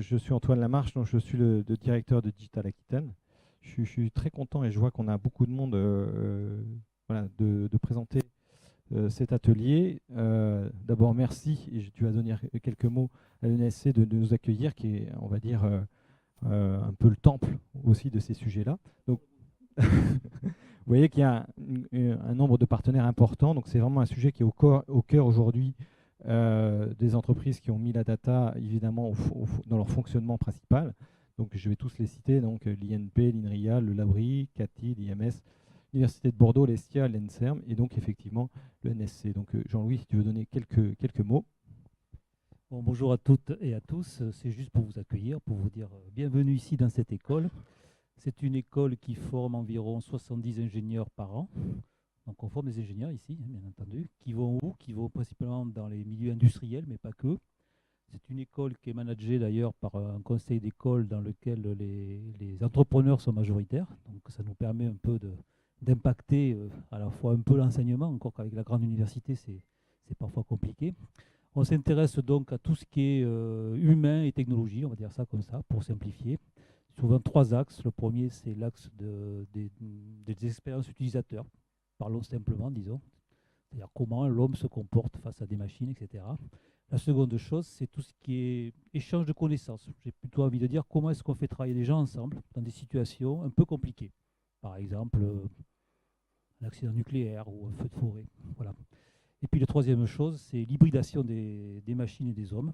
je suis Antoine Lamarche, donc je suis le directeur de Digital Aquitaine. Je suis très content et je vois qu'on a beaucoup de monde voilà, de présenter cet atelier. D'abord, merci, et tu vas donner quelques mots à l'ENSC de nous accueillir, qui est, on va dire, un peu le temple aussi de ces sujets-là. Donc, vous voyez qu'il y a un nombre de partenaires importants, donc c'est vraiment un sujet qui est au cœur aujourd'hui des entreprises qui ont mis la data évidemment dans leur fonctionnement principal. Donc je vais tous les citer, donc l'INP, l'INRIA, le Labri, CATI, l'IMS, l'Université de Bordeaux, l'ESTIA, l'ENSERM et donc effectivement le NSC. Donc Jean-Louis, si tu veux donner quelques mots. Bon, bonjour à toutes et à tous, c'est juste pour vous accueillir, pour vous dire bienvenue ici dans cette école. C'est une école qui forme environ 70 ingénieurs par an. Donc on forme des ingénieurs ici, bien entendu, qui vont où? Qui vont principalement dans les milieux industriels, mais pas que. C'est une école qui est managée d'ailleurs par un conseil d'école dans lequel les entrepreneurs sont majoritaires. Donc ça nous permet un peu d'impacter à la fois un peu l'enseignement, encore qu'avec la grande université, c'est parfois compliqué. On s'intéresse donc à tout ce qui est humain et technologie, on va dire ça comme ça, pour simplifier. Souvent trois axes. Le premier, c'est l'axe des expériences utilisateurs. Parlons simplement, disons. C'est-à-dire comment l'homme se comporte face à des machines, etc. La seconde chose, c'est tout ce qui est échange de connaissances. J'ai plutôt envie de dire comment est-ce qu'on fait travailler les gens ensemble dans des situations un peu compliquées. Par exemple, un accident nucléaire ou un feu de forêt. Voilà. Et puis la troisième chose, c'est l'hybridation des machines et des hommes.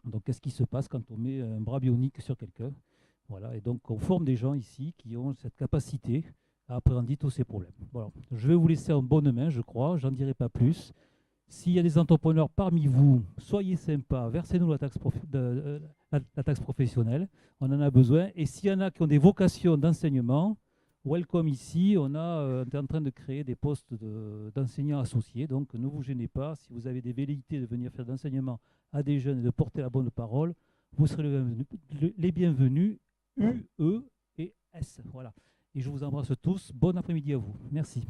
Donc qu'est-ce qui se passe quand on met un bras bionique sur quelqu'un? Voilà. Et donc on forme des gens ici qui ont cette capacité à appréhender tous ces problèmes. Voilà. Je vais vous laisser en bonne main, je crois, j'en dirai pas plus. S'il y a des entrepreneurs parmi vous, soyez sympas, versez-nous la taxe professionnelle, on en a besoin. Et s'il y en a qui ont des vocations d'enseignement, welcome ici, on est en train de créer des postes d'enseignants associés, donc ne vous gênez pas. Si vous avez des velléités de venir faire de l'enseignement à des jeunes et de porter la bonne parole, vous serez les bienvenus, U, E et S. Voilà. Et je vous embrasse tous. Bon après-midi à vous. Merci.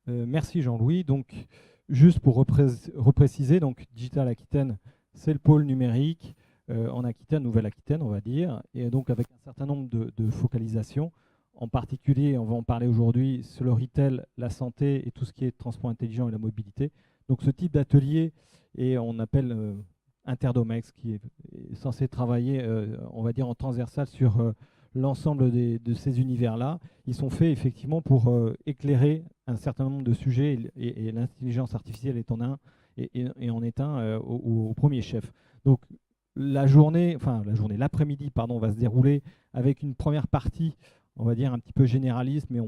Merci Jean-Louis. Donc, juste pour repréciser, donc Digital Aquitaine, c'est le pôle numérique en Aquitaine, Nouvelle-Aquitaine, on va dire, et donc avec un certain nombre de focalisations. En particulier, on va en parler aujourd'hui sur le retail, la santé et tout ce qui est transport intelligent et la mobilité. Donc, ce type d'atelier, et on appelle Interdomex, qui est censé travailler, on va dire, en transversal sur l'ensemble de ces univers-là. Ils sont faits effectivement pour éclairer un certain nombre de sujets et l'intelligence artificielle est en un et en est un au premier chef. Donc l'après-midi, pardon, va se dérouler avec une première partie, on va dire un petit peu généraliste, mais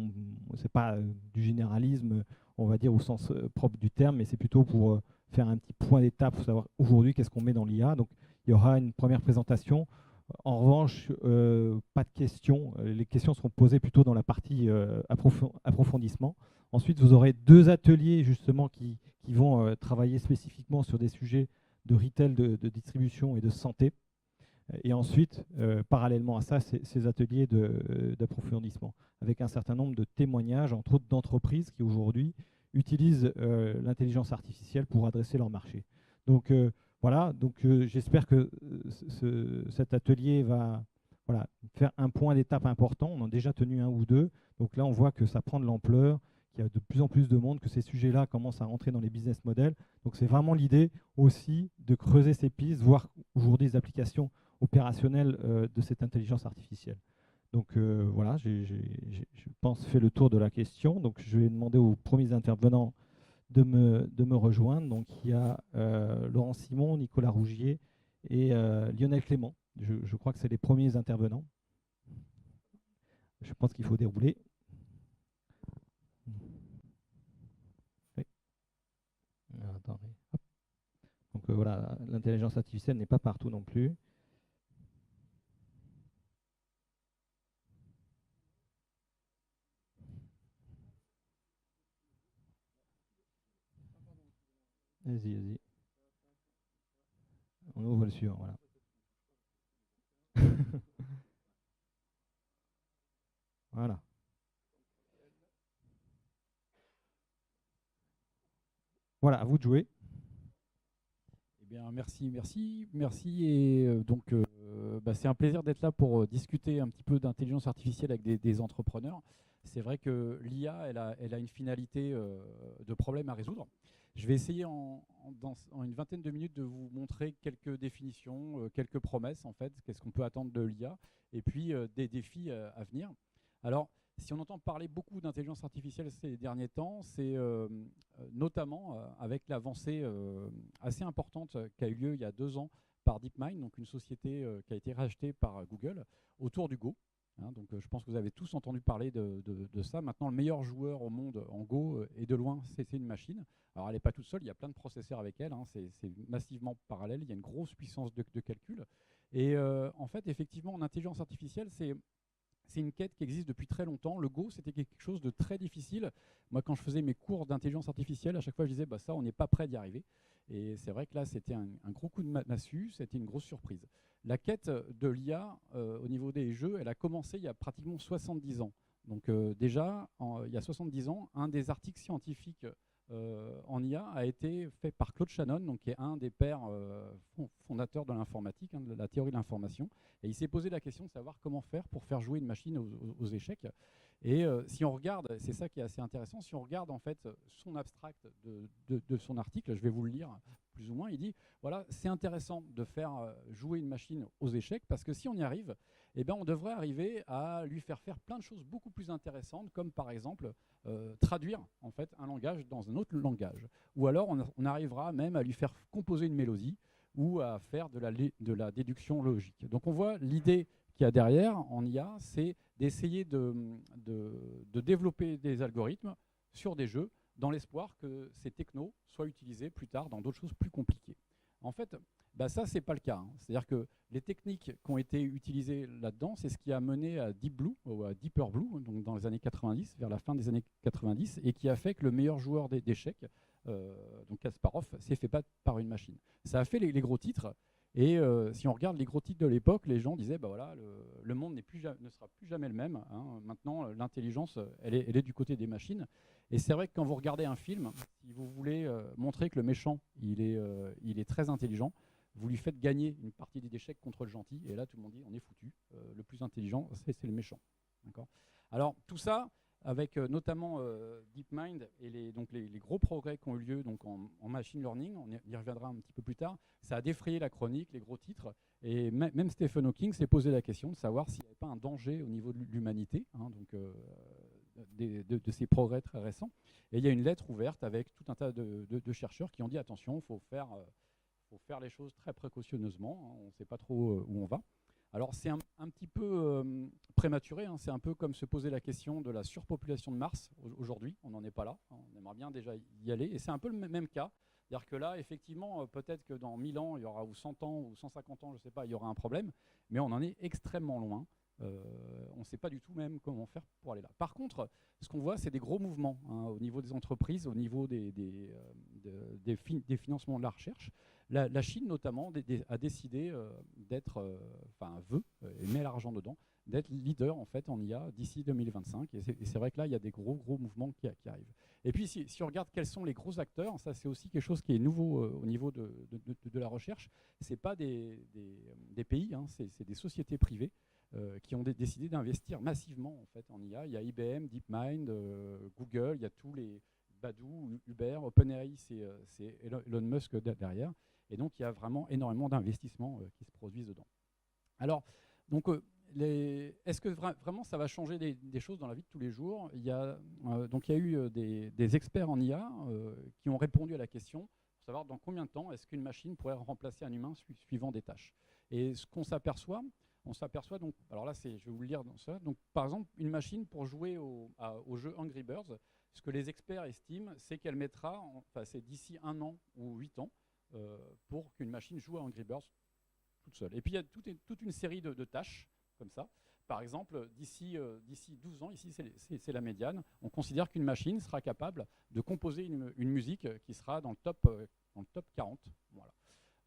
c'est pas du généralisme, on va dire au sens propre du terme, mais c'est plutôt pour faire un petit point d'étape pour savoir aujourd'hui qu'est-ce qu'on met dans l'IA. Donc il y aura une première présentation. En revanche, pas de questions. Les questions seront posées plutôt dans la partie approfondissement. Ensuite, vous aurez deux ateliers justement qui vont travailler spécifiquement sur des sujets de retail, de distribution et de santé. Et ensuite, parallèlement à ça, ces ateliers d'approfondissement, avec un certain nombre de témoignages, entre autres d'entreprises qui aujourd'hui utilisent l'intelligence artificielle pour adresser leur marché. Donc voilà, donc j'espère que cet atelier va faire un point d'étape important. On en a déjà tenu un ou deux, donc là on voit que ça prend de l'ampleur, qu'il y a de plus en plus de monde, que ces sujets-là commencent à rentrer dans les business models. Donc c'est vraiment l'idée aussi de creuser ces pistes, voir aujourd'hui des applications opérationnelles de cette intelligence artificielle. Donc voilà, je pense fait le tour de la question. Donc je vais demander aux premiers intervenants de me rejoindre. Donc il y a Laurent Simon, Nicolas Rougier et Lionel Clément. Je crois que c'est les premiers intervenants. Je pense qu'il faut dérouler. Oui. Attendez. Hop. Donc voilà, l'intelligence artificielle n'est pas partout non plus. Vas-y, vas-y. On ouvre le suivant, voilà. Voilà. Voilà, à vous de jouer. Eh bien, merci. Et donc, c'est un plaisir d'être là pour discuter un petit peu d'intelligence artificielle avec des entrepreneurs. C'est vrai que l'IA, elle a une finalité de problème à résoudre. Je vais essayer en une vingtaine de minutes de vous montrer quelques définitions, quelques promesses en fait, qu'est-ce qu'on peut attendre de l'IA, et puis des défis à venir. Alors, si on entend parler beaucoup d'intelligence artificielle ces derniers temps, c'est notamment avec l'avancée assez importante qui a eu lieu il y a 2 ans par DeepMind, donc une société qui a été rachetée par Google autour du Go. Donc, je pense que vous avez tous entendu parler de ça. Maintenant, le meilleur joueur au monde en Go est de loin, c'est une machine. Alors, elle n'est pas toute seule, il y a plein de processeurs avec elle. C'est massivement parallèle, il y a une grosse puissance de calcul. Et en fait, effectivement, en intelligence artificielle, c'est une quête qui existe depuis très longtemps. Le Go, c'était quelque chose de très difficile. Moi, quand je faisais mes cours d'intelligence artificielle, à chaque fois, je disais, ça, on n'est pas prêt d'y arriver. Et c'est vrai que là, c'était un gros coup de massue, c'était une grosse surprise. La quête de l'IA au niveau des jeux, elle a commencé il y a pratiquement 70 ans. Donc déjà, il y a 70 ans, un des articles scientifiques en IA a été fait par Claude Shannon, donc, qui est un des pères fondateurs de l'informatique, de la théorie de l'information. Et il s'est posé la question de savoir comment faire pour faire jouer une machine aux échecs. Et si on regarde, c'est ça qui est assez intéressant, si on regarde en fait son abstract de son article, je vais vous le lire plus ou moins, il dit, voilà, c'est intéressant de faire jouer une machine aux échecs, parce que si on y arrive, eh bien, on devrait arriver à lui faire plein de choses beaucoup plus intéressantes, comme par exemple traduire en fait un langage dans un autre langage. Ou alors on arrivera même à lui faire composer une mélodie ou à faire de la déduction logique. Donc on voit l'idée qu'il y a derrière en IA, c'est d'essayer de développer des algorithmes sur des jeux dans l'espoir que ces technos soient utilisés plus tard dans d'autres choses plus compliquées. En fait, ça, c'est pas le cas. C'est-à-dire que les techniques qui ont été utilisées là-dedans, c'est ce qui a mené à Deep Blue, ou à Deeper Blue, donc dans les années 90, vers la fin des années 90, et qui a fait que le meilleur joueur d'échecs, donc Kasparov, s'est fait battre par une machine. Ça a fait les gros titres. Et si on regarde les gros titres de l'époque, les gens disaient, voilà, le monde ne sera plus jamais le même. Maintenant, l'intelligence, elle est du côté des machines. Et c'est vrai que quand vous regardez un film, si vous voulez montrer que le méchant, il est très intelligent, vous lui faites gagner une partie des échecs contre le gentil, et là, tout le monde dit, on est foutu. Le plus intelligent, c'est le méchant. Alors, tout ça, avec notamment DeepMind et les gros progrès qui ont eu lieu donc, en machine learning, on y reviendra un petit peu plus tard, ça a défrayé la chronique, les gros titres, et même Stephen Hawking s'est posé la question de savoir s'il n'y avait pas un danger au niveau de l'humanité, de ces progrès très récents. Et il y a une lettre ouverte avec tout un tas de chercheurs qui ont dit attention, il faut faire les choses très précautionneusement, on ne sait pas trop où on va. Alors c'est un petit peu prématuré, c'est un peu comme se poser la question de la surpopulation de Mars aujourd'hui, on n'en est pas là, on aimerait bien déjà y aller, et c'est un peu le même cas, c'est-à-dire que là effectivement peut-être que dans 1000 ans, il y aura, ou 100 ans, ou 150 ans, je ne sais pas, il y aura un problème, mais on en est extrêmement loin. On ne sait pas du tout même comment faire pour aller là. Par contre, ce qu'on voit, c'est des gros mouvements au niveau des entreprises, au niveau des financements de la recherche. La Chine, notamment, a décidé d'être, et met l'argent dedans, d'être leader en fait en IA d'ici 2025. Et c'est vrai que là, il y a des gros mouvements qui arrivent. Et puis, si on regarde quels sont les gros acteurs, ça c'est aussi quelque chose qui est nouveau au niveau de la recherche. Ce n'est pas des pays, c'est des sociétés privées qui ont décidé d'investir massivement en fait, en IA. Il y a IBM, DeepMind, Google, il y a tous les Badoo, Uber, OpenAI, c'est Elon Musk derrière. Et donc, il y a vraiment énormément d'investissements qui se produisent dedans. Alors, donc, est-ce que vraiment ça va changer des choses dans la vie de tous les jours ? Il y a eu des experts en IA qui ont répondu à la question pour savoir dans combien de temps est-ce qu'une machine pourrait remplacer un humain suivant des tâches. Et ce qu'on s'aperçoit, donc, alors là, je vais vous le lire dans ça. Donc, par exemple, une machine pour jouer au jeu Angry Birds, ce que les experts estiment, c'est qu'elle mettra, c'est d'ici 1 an ou 8 ans, pour qu'une machine joue à Angry Birds toute seule. Et puis il y a toute une série de tâches comme ça. Par exemple, d'ici 12 ans, ici c'est la médiane, on considère qu'une machine sera capable de composer une musique qui sera dans le top 40. Voilà.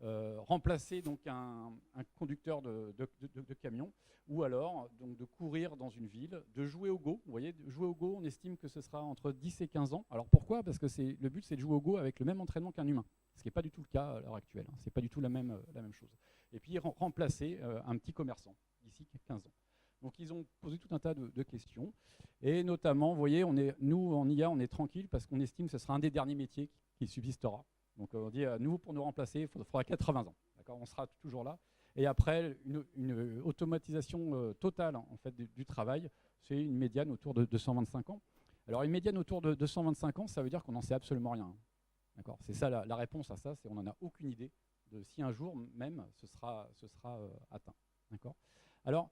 remplacer donc un conducteur de camion, ou alors donc, de courir dans une ville, de jouer au Go. Vous voyez, de jouer au Go, on estime que ce sera entre 10 et 15 ans. Alors pourquoi ? Parce que le but, c'est de jouer au Go avec le même entraînement qu'un humain, ce qui n'est pas du tout le cas à l'heure actuelle. Ce n'est pas du tout la même chose. Et puis remplacer un petit commerçant d'ici 15 ans. Donc ils ont posé tout un tas de questions. Et notamment, vous voyez, nous, en IA, on est tranquille parce qu'on estime que ce sera un des derniers métiers qui subsistera. Donc on dit, nous, pour nous remplacer, il faudra 80 ans. D'accord ? On sera toujours là. Et après, une automatisation totale en fait, du travail, c'est une médiane autour de 225 ans. Alors une médiane autour de 225 ans, ça veut dire qu'on n'en sait absolument rien. D'accord ? C'est ça la réponse à ça, c'est qu'on n'en a aucune idée de si un jour même ce sera atteint. D'accord ? Alors,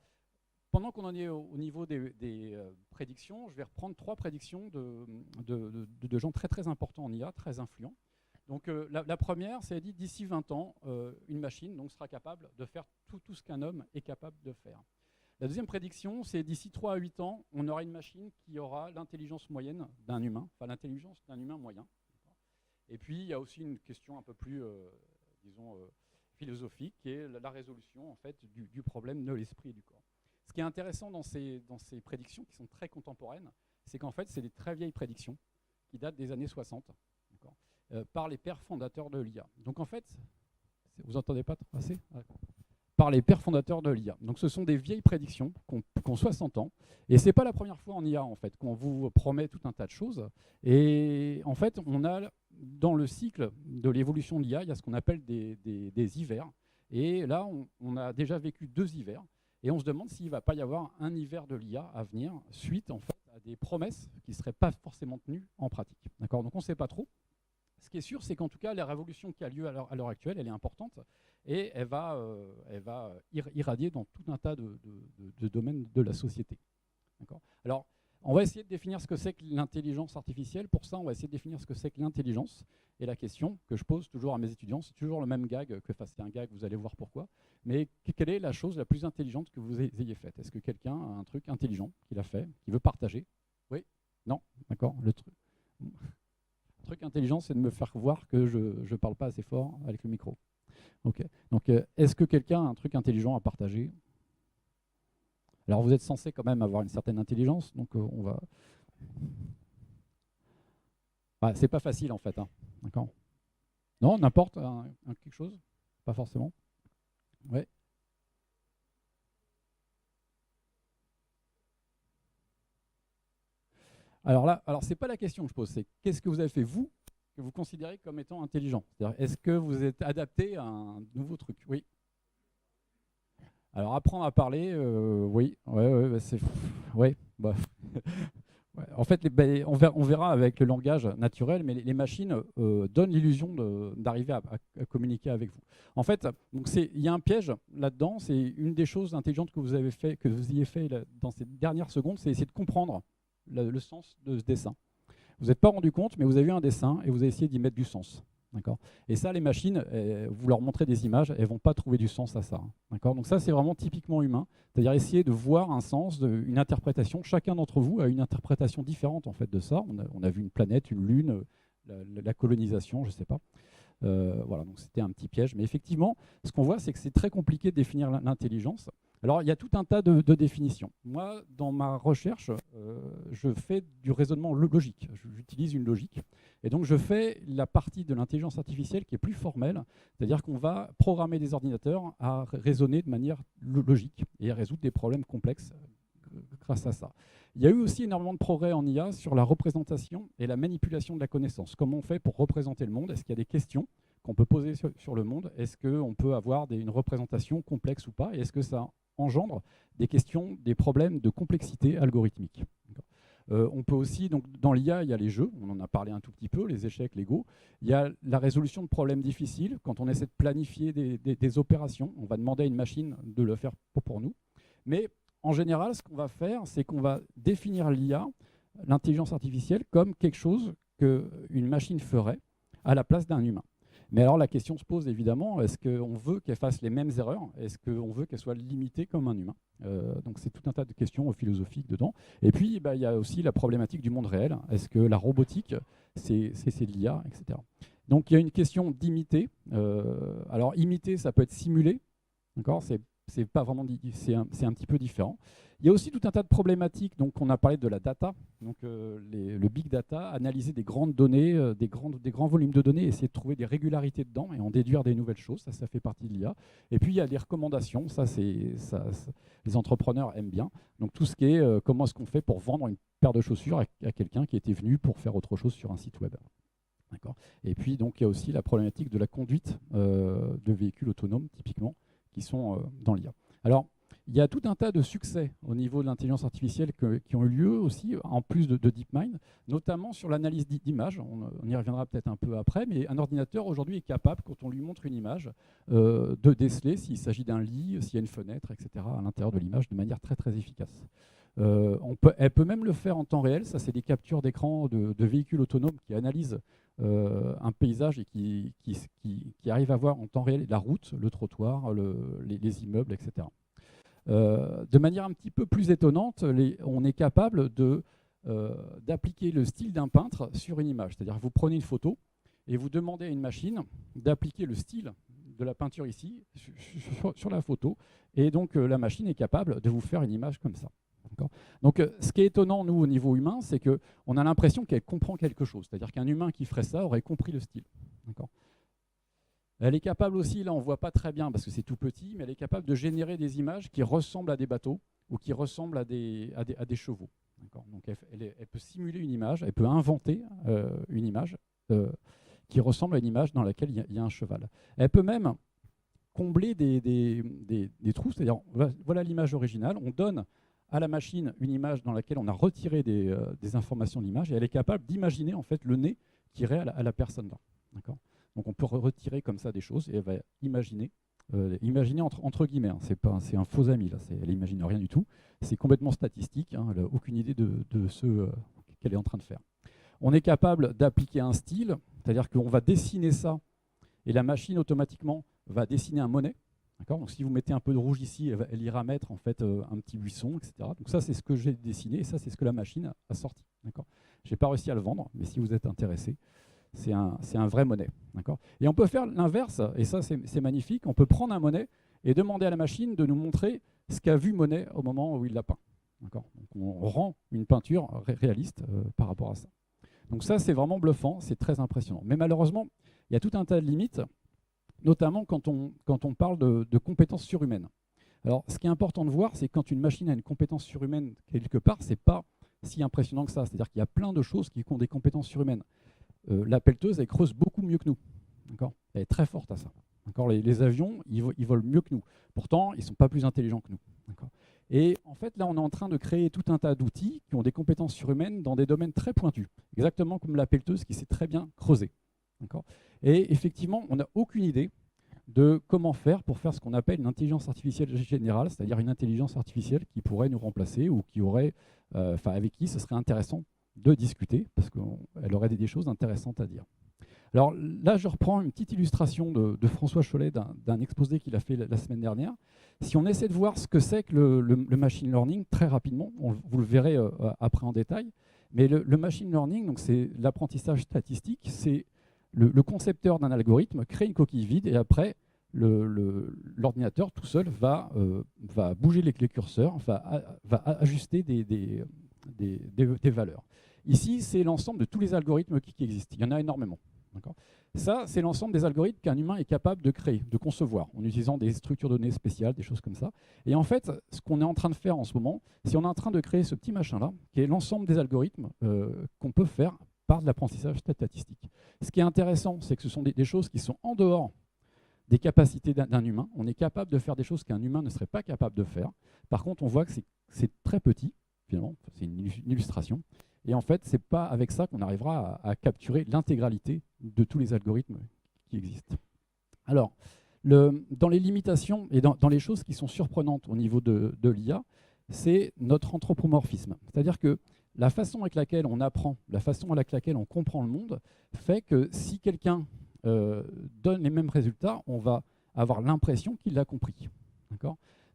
pendant qu'on en est au niveau des prédictions, je vais reprendre 3 prédictions de gens très très importants en IA, très influents. Donc la première, c'est dit d'ici 20 ans, une machine donc, sera capable de faire tout ce qu'un homme est capable de faire. La deuxième prédiction, c'est d'ici 3 à 8 ans, on aura une machine qui aura l'intelligence moyenne d'un humain, enfin l'intelligence d'un humain moyen. Et puis il y a aussi une question un peu plus, disons, philosophique, qui est la résolution en fait, du problème de l'esprit et du corps. Ce qui est intéressant dans ces prédictions, qui sont très contemporaines, c'est qu'en fait, c'est des très vieilles prédictions qui datent des années 60. Par les pères fondateurs de l'IA. Donc en fait, vous n'entendez pas trop assez ? Par les pères fondateurs de l'IA. Donc ce sont des vieilles prédictions qui ont 60 ans. Et ce n'est pas la première fois en IA en fait, qu'on vous promet tout un tas de choses. Et en fait, on a dans le cycle de l'évolution de l'IA, il y a ce qu'on appelle des hivers. Et là, on a déjà vécu 2 hivers. Et on se demande s'il ne va pas y avoir un hiver de l'IA à venir, suite en fait, à des promesses qui ne seraient pas forcément tenues en pratique. D'accord ? Donc on ne sait pas trop. Ce qui est sûr, c'est qu'en tout cas, la révolution qui a lieu à l'heure actuelle, elle est importante et elle va irradier dans tout un tas de domaines de la société. Alors, on va essayer de définir ce que c'est que l'intelligence artificielle. Pour ça, on va essayer de définir ce que c'est que l'intelligence. Et la question que je pose toujours à mes étudiants, c'est toujours le même gag, c'est un gag, vous allez voir pourquoi. Mais quelle est la chose la plus intelligente que vous ayez faite ? Est-ce que quelqu'un a un truc intelligent qu'il a fait, qu'il veut partager ? Oui ? Non ? D'accord ? Le truc intelligent, c'est de me faire voir que je ne parle pas assez fort avec le micro. Okay. Donc, est-ce que quelqu'un a un truc intelligent à partager ? Alors, vous êtes censé quand même avoir une certaine intelligence, donc on va... Bah, c'est pas facile, en fait. Hein. D'accord ? Non, n'importe, quelque chose ? Pas forcément. Ouais. Alors là, c'est pas la question que je pose, c'est qu'est-ce que vous avez fait, vous, que vous considérez comme étant intelligent ? C'est-à-dire, est-ce que vous êtes adapté à un nouveau truc ? Oui. Alors, apprendre à parler, oui. Ouais, c'est... Ouais, bah... ouais. En fait, on verra avec le langage naturel, mais les machines donnent l'illusion d'arriver à communiquer avec vous. En fait, il y a un piège là-dedans, c'est une des choses intelligentes que vous ayez fait dans ces dernières secondes, c'est essayer de comprendre le sens de ce dessin. Vous n'êtes pas rendu compte, mais vous avez vu un dessin et vous avez essayé d'y mettre du sens. Et ça, les machines, vous leur montrez des images, elles ne vont pas trouver du sens à ça. Donc ça, c'est vraiment typiquement humain, c'est-à-dire essayer de voir un sens, une interprétation. Chacun d'entre vous a une interprétation différente en fait, de ça. On a vu une planète, une lune, la colonisation, je ne sais pas. Voilà, donc c'était un petit piège. Mais effectivement, ce qu'on voit, c'est que c'est très compliqué de définir l'intelligence. Alors, il y a tout un tas de définitions. Moi, dans ma recherche, je fais du raisonnement logique. J'utilise une logique. Et donc, je fais la partie de l'intelligence artificielle qui est plus formelle, c'est-à-dire qu'on va programmer des ordinateurs à raisonner de manière logique et à résoudre des problèmes complexes grâce à ça. Il y a eu aussi énormément de progrès en IA sur la représentation et la manipulation de la connaissance. Comment on fait pour représenter le monde ? Est-ce qu'il y a des questions qu'on peut poser sur le monde ? Est-ce qu'on peut avoir une représentation complexe ou pas ? Et est-ce que ça engendre des questions, des problèmes de complexité algorithmique ? On peut aussi, donc, dans l'IA, il y a les jeux, on en a parlé un tout petit peu, les échecs, les Go. Il y a la résolution de problèmes difficiles. Quand on essaie de planifier des opérations, on va demander à une machine de le faire pour nous. Mais en général, ce qu'on va faire, c'est qu'on va définir l'IA, l'intelligence artificielle, comme quelque chose qu'une machine ferait à la place d'un humain. Mais alors la question se pose évidemment, est-ce qu'on veut qu'elle fasse les mêmes erreurs ? Est-ce qu'on veut qu'elle soit limitée comme un humain ? Donc c'est tout un tas de questions philosophiques dedans. Et puis il y a aussi la problématique du monde réel. Est-ce que la robotique, c'est de l'IA, etc. Donc il y a une question d'imiter. Alors imiter, ça peut être simuler, d'accord, c'est pas vraiment, c'est un petit peu différent. Il y a aussi tout un tas de problématiques. Donc on a parlé de la data, donc le big data, analyser des grandes données, des grands volumes de données, essayer de trouver des régularités dedans et en déduire des nouvelles choses. Ça fait partie de l'IA. Et puis il y a des recommandations. Ça, les entrepreneurs aiment bien. Donc tout ce qui est comment est-ce qu'on fait pour vendre une paire de chaussures à quelqu'un qui était venu pour faire autre chose sur un site web. Et puis donc il y a aussi la problématique de la conduite de véhicules autonomes, typiquement, qui sont dans l'IA. Alors, il y a tout un tas de succès au niveau de l'intelligence artificielle qui ont eu lieu aussi, en plus de DeepMind, notamment sur l'analyse d'images. On y reviendra peut-être un peu après, mais un ordinateur aujourd'hui est capable, quand on lui montre une image, de déceler s'il s'agit d'un lit, s'il y a une fenêtre, etc., à l'intérieur de l'image, de manière très très efficace. Elle peut même le faire en temps réel. Ça, c'est des captures d'écran de véhicules autonomes qui analysent un paysage et qui arrivent à voir en temps réel la route, le trottoir, les immeubles, etc. De manière un petit peu plus étonnante, on est capable d'appliquer le style d'un peintre sur une image. C'est-à-dire que vous prenez une photo et vous demandez à une machine d'appliquer le style de la peinture ici sur la photo, et donc la machine est capable de vous faire une image comme ça. Donc ce qui est étonnant, nous, au niveau humain, c'est qu'on a l'impression qu'elle comprend quelque chose. C'est-à-dire qu'un humain qui ferait ça aurait compris le style. Elle est capable aussi, là on ne voit pas très bien parce que c'est tout petit, mais elle est capable de générer des images qui ressemblent à des bateaux ou qui ressemblent à des chevaux. Donc elle peut simuler une image, elle peut inventer une image qui ressemble à une image dans laquelle il y a un cheval. Elle peut même combler des trous, c'est-à-dire voilà l'image originale, on donne à la machine une image dans laquelle on a retiré des informations de l'image et elle est capable d'imaginer en fait le nez qui irait à la personne là. Donc on peut retirer comme ça des choses et elle va imaginer entre guillemets, hein, c'est un faux ami, là, elle n'imagine rien du tout, c'est complètement statistique, hein, elle n'a aucune idée de ce qu'elle est en train de faire. On est capable d'appliquer un style, c'est-à-dire qu'on va dessiner ça et la machine automatiquement va dessiner un monnet. Donc si vous mettez un peu de rouge ici, elle ira mettre en fait un petit buisson, etc. Donc ça c'est ce que j'ai dessiné et ça c'est ce que la machine a sorti. Je n'ai pas réussi à le vendre, mais si vous êtes intéressé, c'est un vrai monnet. Et on peut faire l'inverse, et ça c'est magnifique, on peut prendre un monnet et demander à la machine de nous montrer ce qu'a vu Monet au moment où il l'a peint. Donc on rend une peinture réaliste par rapport à ça. Donc ça c'est vraiment bluffant, c'est très impressionnant. Mais malheureusement, il y a tout un tas de limites, notamment quand on parle de compétences surhumaines. Alors, ce qui est important de voir, c'est que quand une machine a une compétence surhumaine quelque part, ce n'est pas si impressionnant que ça. C'est-à-dire qu'il y a plein de choses qui ont des compétences surhumaines. La pelleteuse, elle creuse beaucoup mieux que nous. Elle est très forte à ça. Les avions, ils volent mieux que nous. Pourtant, ils ne sont pas plus intelligents que nous. Et en fait, là, on est en train de créer tout un tas d'outils qui ont des compétences surhumaines dans des domaines très pointus. Exactement comme la pelleteuse qui sait très bien creuser. Et effectivement, on n'a aucune idée de comment faire pour faire ce qu'on appelle une intelligence artificielle générale, c'est-à-dire une intelligence artificielle qui pourrait nous remplacer ou qui aurait, avec qui ce serait intéressant de discuter, parce qu'elle aurait des choses intéressantes à dire. Alors là, je reprends une petite illustration de François Chollet d'un exposé qu'il a fait la semaine dernière. Si on essaie de voir ce que c'est que le machine learning, très rapidement, vous le verrez après en détail, mais le machine learning, donc c'est l'apprentissage statistique, c'est le concepteur d'un algorithme crée une coquille vide et après, l'ordinateur tout seul va bouger les curseurs, va ajuster des valeurs. Ici, c'est l'ensemble de tous les algorithmes qui existent. Il y en a énormément. Ça, c'est l'ensemble des algorithmes qu'un humain est capable de créer, de concevoir, en utilisant des structures de données spéciales, des choses comme ça. Et en fait, ce qu'on est en train de faire en ce moment, c'est qu'on est en train de créer ce petit machin-là, qui est l'ensemble des algorithmes qu'on peut faire par de l'apprentissage statistique. Ce qui est intéressant, c'est que ce sont des choses qui sont en dehors des capacités d'un humain. On est capable de faire des choses qu'un humain ne serait pas capable de faire. Par contre, on voit que c'est très petit, finalement, c'est une illustration. Et en fait, ce n'est pas avec ça qu'on arrivera à capturer l'intégralité de tous les algorithmes qui existent. Alors, dans les limitations et dans les choses qui sont surprenantes au niveau de l'IA, c'est notre anthropomorphisme. C'est-à-dire que la façon avec laquelle on apprend, la façon avec laquelle on comprend le monde, fait que si quelqu'un donne les mêmes résultats, on va avoir l'impression qu'il l'a compris.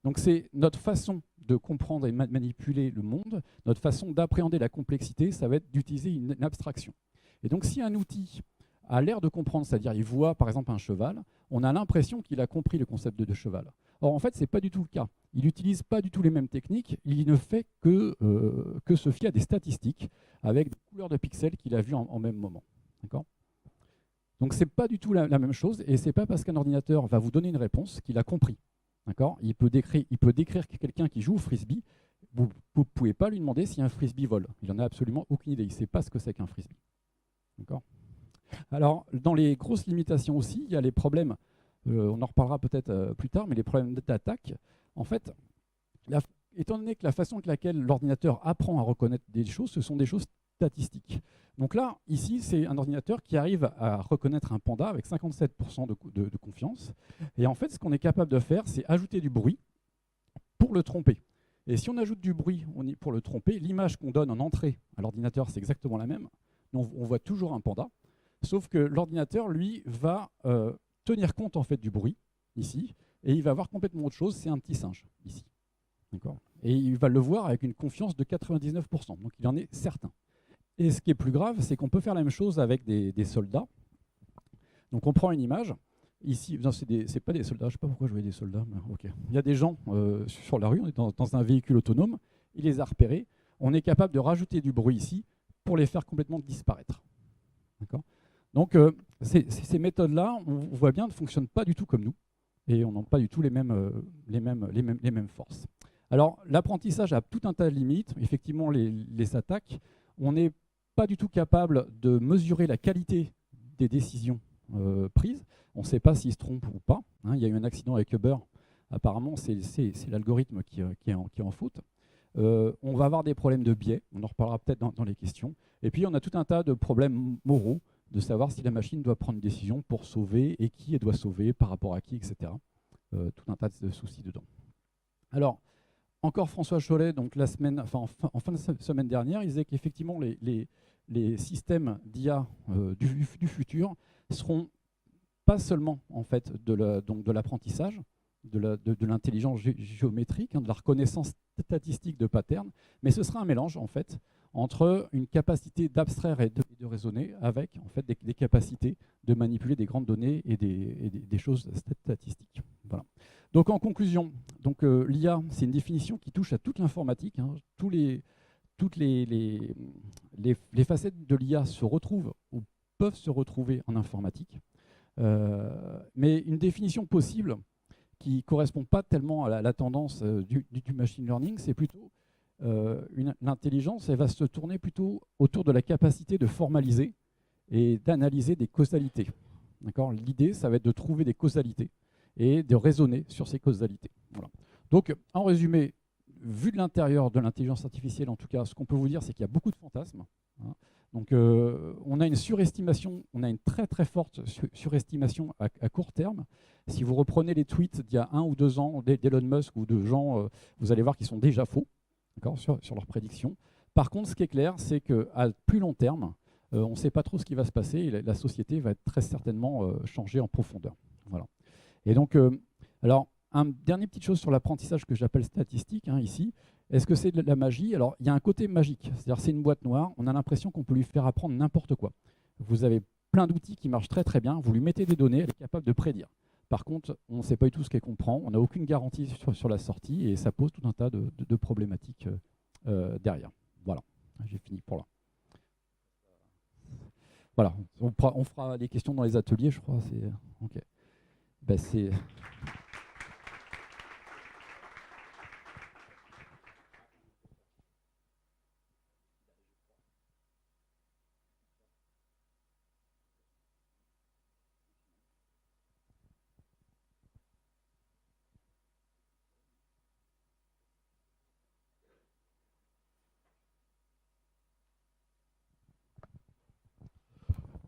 Donc c'est notre façon de comprendre et manipuler le monde, notre façon d'appréhender la complexité, ça va être d'utiliser une abstraction. Et donc si un outil a l'air de comprendre, c'est-à-dire il voit par exemple un cheval, on a l'impression qu'il a compris le concept de cheval. Or en fait, ce n'est pas du tout le cas. Il n'utilise pas du tout les mêmes techniques, il ne fait que se fier à des statistiques avec des couleurs de pixels qu'il a vues en même moment. Donc ce n'est pas du tout la même chose, et ce n'est pas parce qu'un ordinateur va vous donner une réponse qu'il a compris. Il peut décrire quelqu'un qui joue au frisbee, vous ne pouvez pas lui demander si un frisbee vole. Il n'en a absolument aucune idée, il ne sait pas ce que c'est qu'un frisbee. Alors, dans les grosses limitations aussi, il y a les problèmes, on en reparlera peut-être plus tard, mais les problèmes d'attaque. En fait, étant donné que la façon avec laquelle l'ordinateur apprend à reconnaître des choses, ce sont des choses statistiques. Donc là, ici, c'est un ordinateur qui arrive à reconnaître un panda avec 57% de confiance. Et en fait, ce qu'on est capable de faire, c'est ajouter du bruit pour le tromper. Et si on ajoute du bruit pour le tromper, l'image qu'on donne en entrée à l'ordinateur, c'est exactement la même. On voit toujours un panda, sauf que l'ordinateur, lui, va tenir compte en fait du bruit, ici, et il va voir complètement autre chose, c'est un petit singe, ici. Et il va le voir avec une confiance de 99%, donc il en est certain. Et ce qui est plus grave, c'est qu'on peut faire la même chose avec des soldats. Donc on prend une image. Ici, c'est pas des soldats, je ne sais pas pourquoi je voyais des soldats, mais ok. Il y a des gens sur la rue, on est dans un véhicule autonome, il les a repérés. On est capable de rajouter du bruit ici pour les faire complètement disparaître. Donc ces méthodes-là, on voit bien, ne fonctionnent pas du tout comme nous, et on n'a pas du tout les mêmes forces. Alors l'apprentissage a tout un tas de limites. Effectivement, les attaques, on n'est pas du tout capable de mesurer la qualité des décisions prises. On ne sait pas s'ils se trompent ou pas. Il y a eu un accident avec Uber. Apparemment, c'est l'algorithme qui est en faute. On va avoir des problèmes de biais. On en reparlera peut-être dans les questions. Et puis, on a tout un tas de problèmes moraux, de savoir si la machine doit prendre une décision pour sauver et qui elle doit sauver, par rapport à qui, etc. Tout un tas de soucis dedans. Alors, encore François Chollet, donc en fin de semaine dernière, il disait qu'effectivement, les systèmes d'IA du futur seront pas seulement en fait de l'apprentissage, de l'intelligence géométrique, de la reconnaissance statistique de patterns, mais ce sera un mélange en fait entre une capacité d'abstraire et de raisonner avec en fait des capacités de manipuler des grandes données et des choses statistiques. Voilà. Donc en conclusion, l'IA, c'est une définition qui touche à toute l'informatique. Toutes les facettes de l'IA se retrouvent ou peuvent se retrouver en informatique. Mais une définition possible qui ne correspond pas tellement à la tendance du machine learning, c'est plutôt l'intelligence, elle va se tourner plutôt autour de la capacité de formaliser et d'analyser des causalités. L'idée, ça va être de trouver des causalités et de raisonner sur ces causalités. Voilà. Donc, en résumé, vu de l'intérieur de l'intelligence artificielle, en tout cas, ce qu'on peut vous dire, c'est qu'il y a beaucoup de fantasmes. Donc, on a une surestimation, on a une très très forte surestimation à court terme. Si vous reprenez les tweets d'il y a 1 ou 2 ans d'Elon Musk ou de gens, vous allez voir qu'ils sont déjà faux sur leurs prédictions. Par contre, ce qui est clair, c'est qu'à plus long terme, on ne sait pas trop ce qui va se passer et la société va être très certainement changée en profondeur. Voilà. Et donc, alors, une dernière petite chose sur l'apprentissage que j'appelle statistique, ici. Est-ce que c'est de la magie? Alors, il y a un côté magique. C'est-à-dire, c'est une boîte noire. On a l'impression qu'on peut lui faire apprendre n'importe quoi. Vous avez plein d'outils qui marchent très très bien. Vous lui mettez des données, elle est capable de prédire. Par contre, on ne sait pas du tout ce qu'elle comprend. On n'a aucune garantie sur la sortie et ça pose tout un tas de problématiques derrière. Voilà, j'ai fini pour là. Voilà, on fera les questions dans les ateliers, je crois. Ok. C'est...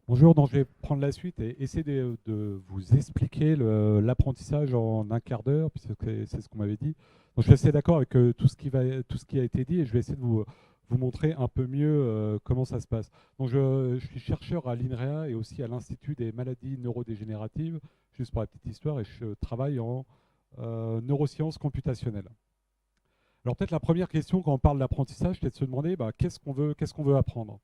Bonjour, donc je vais prendre la suite et essayer de vous expliquer l'apprentissage en un quart d'heure, puisque c'est ce qu'on m'avait dit. Donc je suis assez d'accord avec tout ce qui a été dit et je vais essayer de vous montrer un peu mieux comment ça se passe. Donc je suis chercheur à l'INREA et aussi à l'Institut des maladies neurodégénératives, juste pour la petite histoire, et je travaille en neurosciences computationnelles. Alors peut-être la première question quand on parle d'apprentissage, c'est de se demander qu'est-ce qu'on veut apprendre.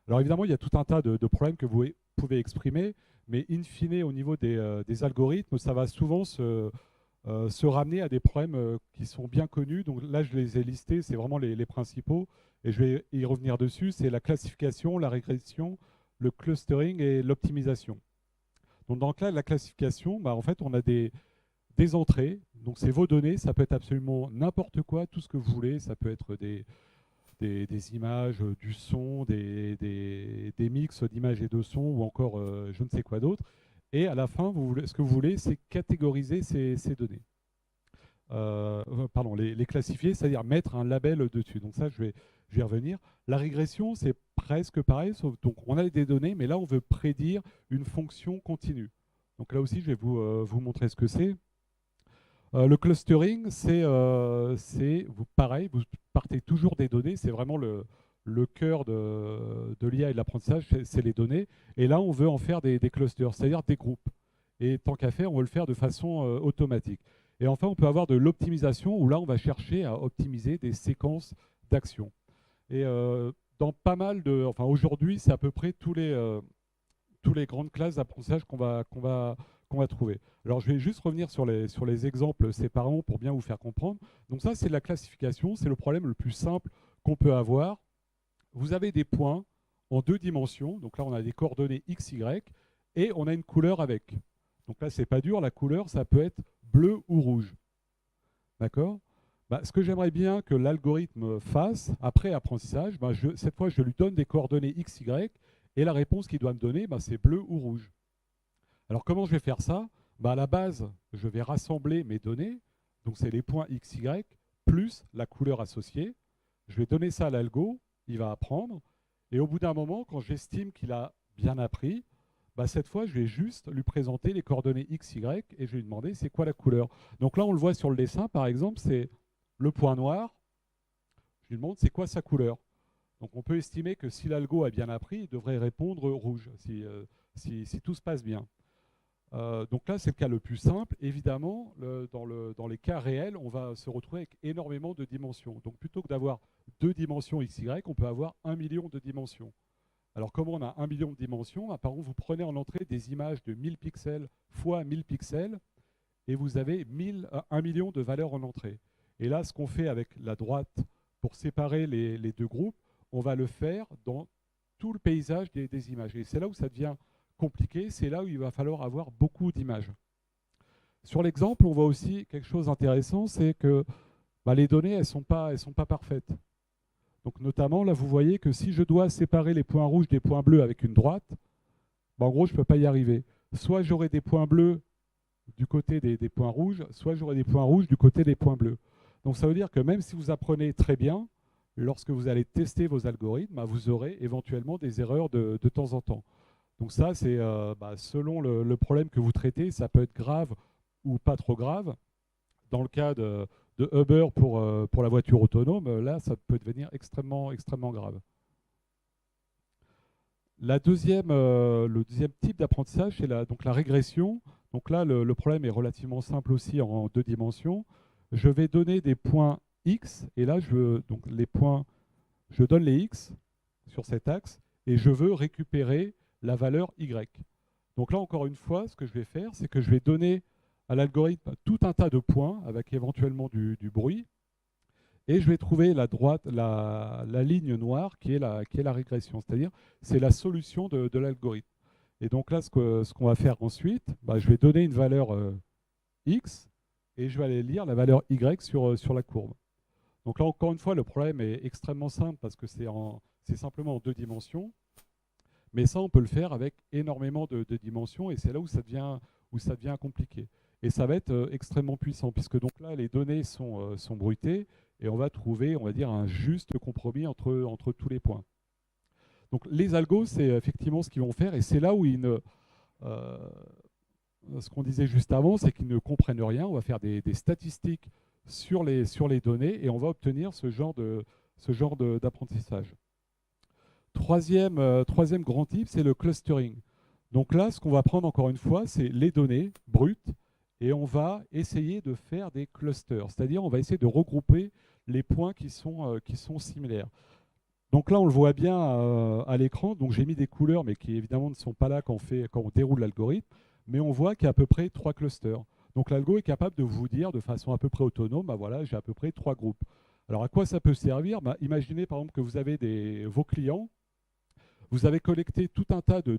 Alors évidemment, il y a tout un tas de problèmes que vous pouvez exprimer, mais in fine, au niveau des algorithmes, ça va souvent se ramener à des problèmes qui sont bien connus. Donc là, je les ai listés, c'est vraiment les principaux, et je vais y revenir dessus. C'est la classification, la régression, le clustering et l'optimisation. Donc dans le cas de la classification, en fait, on a des entrées. Donc c'est vos données, ça peut être absolument n'importe quoi, tout ce que vous voulez. Ça peut être des images, du son, des mix d'images et de sons, ou encore je ne sais quoi d'autre. Et à la fin, ce que vous voulez, c'est catégoriser ces données. Pardon, les classifier, c'est-à-dire mettre un label dessus. Donc ça, je vais y revenir. La régression, c'est presque pareil. Donc on a des données, mais là, on veut prédire une fonction continue. Donc là aussi, je vais vous montrer ce que c'est. Le clustering, c'est pareil, vous partez toujours des données, c'est vraiment le cœur de l'IA et de l'apprentissage, c'est les données. Et là, on veut en faire des clusters, c'est-à-dire des groupes. Et tant qu'à faire, on veut le faire de façon automatique. Et enfin, on peut avoir de l'optimisation, où là, on va chercher à optimiser des séquences d'actions. Et dans pas mal enfin aujourd'hui, c'est à peu près tous les grandes classes d'apprentissage qu'on va trouver. Alors je vais juste revenir sur les exemples séparés pour bien vous faire comprendre. Donc ça, c'est la classification, c'est le problème le plus simple qu'on peut avoir. Vous avez des points en 2 dimensions, donc là on a des coordonnées x, y, et on a une couleur avec. Donc là, c'est pas dur, la couleur, ça peut être bleu ou rouge. D'accord ? Ce que j'aimerais bien que l'algorithme fasse après apprentissage, cette fois, je lui donne des coordonnées x, y, et la réponse qu'il doit me donner, c'est bleu ou rouge. Alors comment je vais faire ça ? À la base, je vais rassembler mes données, donc c'est les points x, y, plus la couleur associée. Je vais donner ça à l'algo, il va apprendre, et au bout d'un moment, quand j'estime qu'il a bien appris, cette fois, je vais juste lui présenter les coordonnées x, y, et je vais lui demander c'est quoi la couleur. Donc là, on le voit sur le dessin, par exemple, c'est le point noir. Je lui demande c'est quoi sa couleur. Donc on peut estimer que si l'algo a bien appris, il devrait répondre rouge, si tout se passe bien. Donc là, c'est le cas le plus simple. Évidemment, dans les cas réels, on va se retrouver avec énormément de dimensions. Donc plutôt que d'avoir 2 dimensions x, y, on peut avoir 1 million de dimensions. Alors comment on a 1 million de dimensions ? Par exemple, vous prenez en entrée des images de 1000 pixels fois 1000 pixels, et vous avez 1 million de valeurs en entrée. Et là, ce qu'on fait avec la droite pour séparer les 2 groupes, on va le faire dans tout le paysage des images. Et c'est là où ça devient compliqué, c'est là où il va falloir avoir beaucoup d'images. Sur l'exemple, on voit aussi quelque chose d'intéressant, c'est que les données, elles sont pas parfaites. Donc notamment, là, vous voyez que si je dois séparer les points rouges des points bleus avec une droite, en gros, je ne peux pas y arriver. Soit j'aurai des points bleus du côté des points rouges, soit j'aurai des points rouges du côté des points bleus. Donc ça veut dire que même si vous apprenez très bien, lorsque vous allez tester vos algorithmes, vous aurez éventuellement des erreurs de temps en temps. Donc ça, c'est selon le problème que vous traitez, ça peut être grave ou pas trop grave. Dans le cas de Uber pour la voiture autonome, là, ça peut devenir extrêmement, extrêmement grave. Le deuxième type d'apprentissage, c'est la régression. Donc là, le problème est relativement simple aussi en 2 dimensions. Je vais donner des points x, et là, je donne les x sur cet axe, et je veux récupérer la valeur y. Donc là, encore une fois, ce que je vais faire, c'est que je vais donner à l'algorithme tout un tas de points avec éventuellement du bruit, et je vais trouver la ligne noire qui est la régression, c'est-à-dire c'est la solution de l'algorithme. Et donc là, ce qu'on va faire ensuite, je vais donner une valeur x, et je vais aller lire la valeur y sur la courbe. Donc là, encore une fois, le problème est extrêmement simple parce que c'est simplement en 2 dimensions. Mais ça, on peut le faire avec énormément de dimensions, et c'est là où ça devient compliqué. Et ça va être extrêmement puissant, puisque donc là, les données sont bruitées, et on va trouver, on va dire, un juste compromis entre tous les points. Donc les algos, c'est effectivement ce qu'ils vont faire, et c'est là où ce qu'on disait juste avant, c'est qu'ils ne comprennent rien. On va faire des statistiques sur les données, et on va obtenir ce genre d'apprentissage. Troisième grand type, c'est le clustering. Donc là, ce qu'on va prendre encore une fois, c'est les données brutes, et on va essayer de faire des clusters, c'est-à-dire on va essayer de regrouper les points qui sont similaires. Donc là, on le voit bien à l'écran. Donc j'ai mis des couleurs, mais qui évidemment ne sont pas là quand on déroule l'algorithme. Mais on voit qu'il y a à peu près 3 clusters. Donc l'algo est capable de vous dire de façon à peu près autonome, bah voilà, j'ai à peu près 3 groupes. Alors à quoi ça peut servir? Bah, imaginez par exemple que vous avez vos clients, vous avez collecté tout un tas de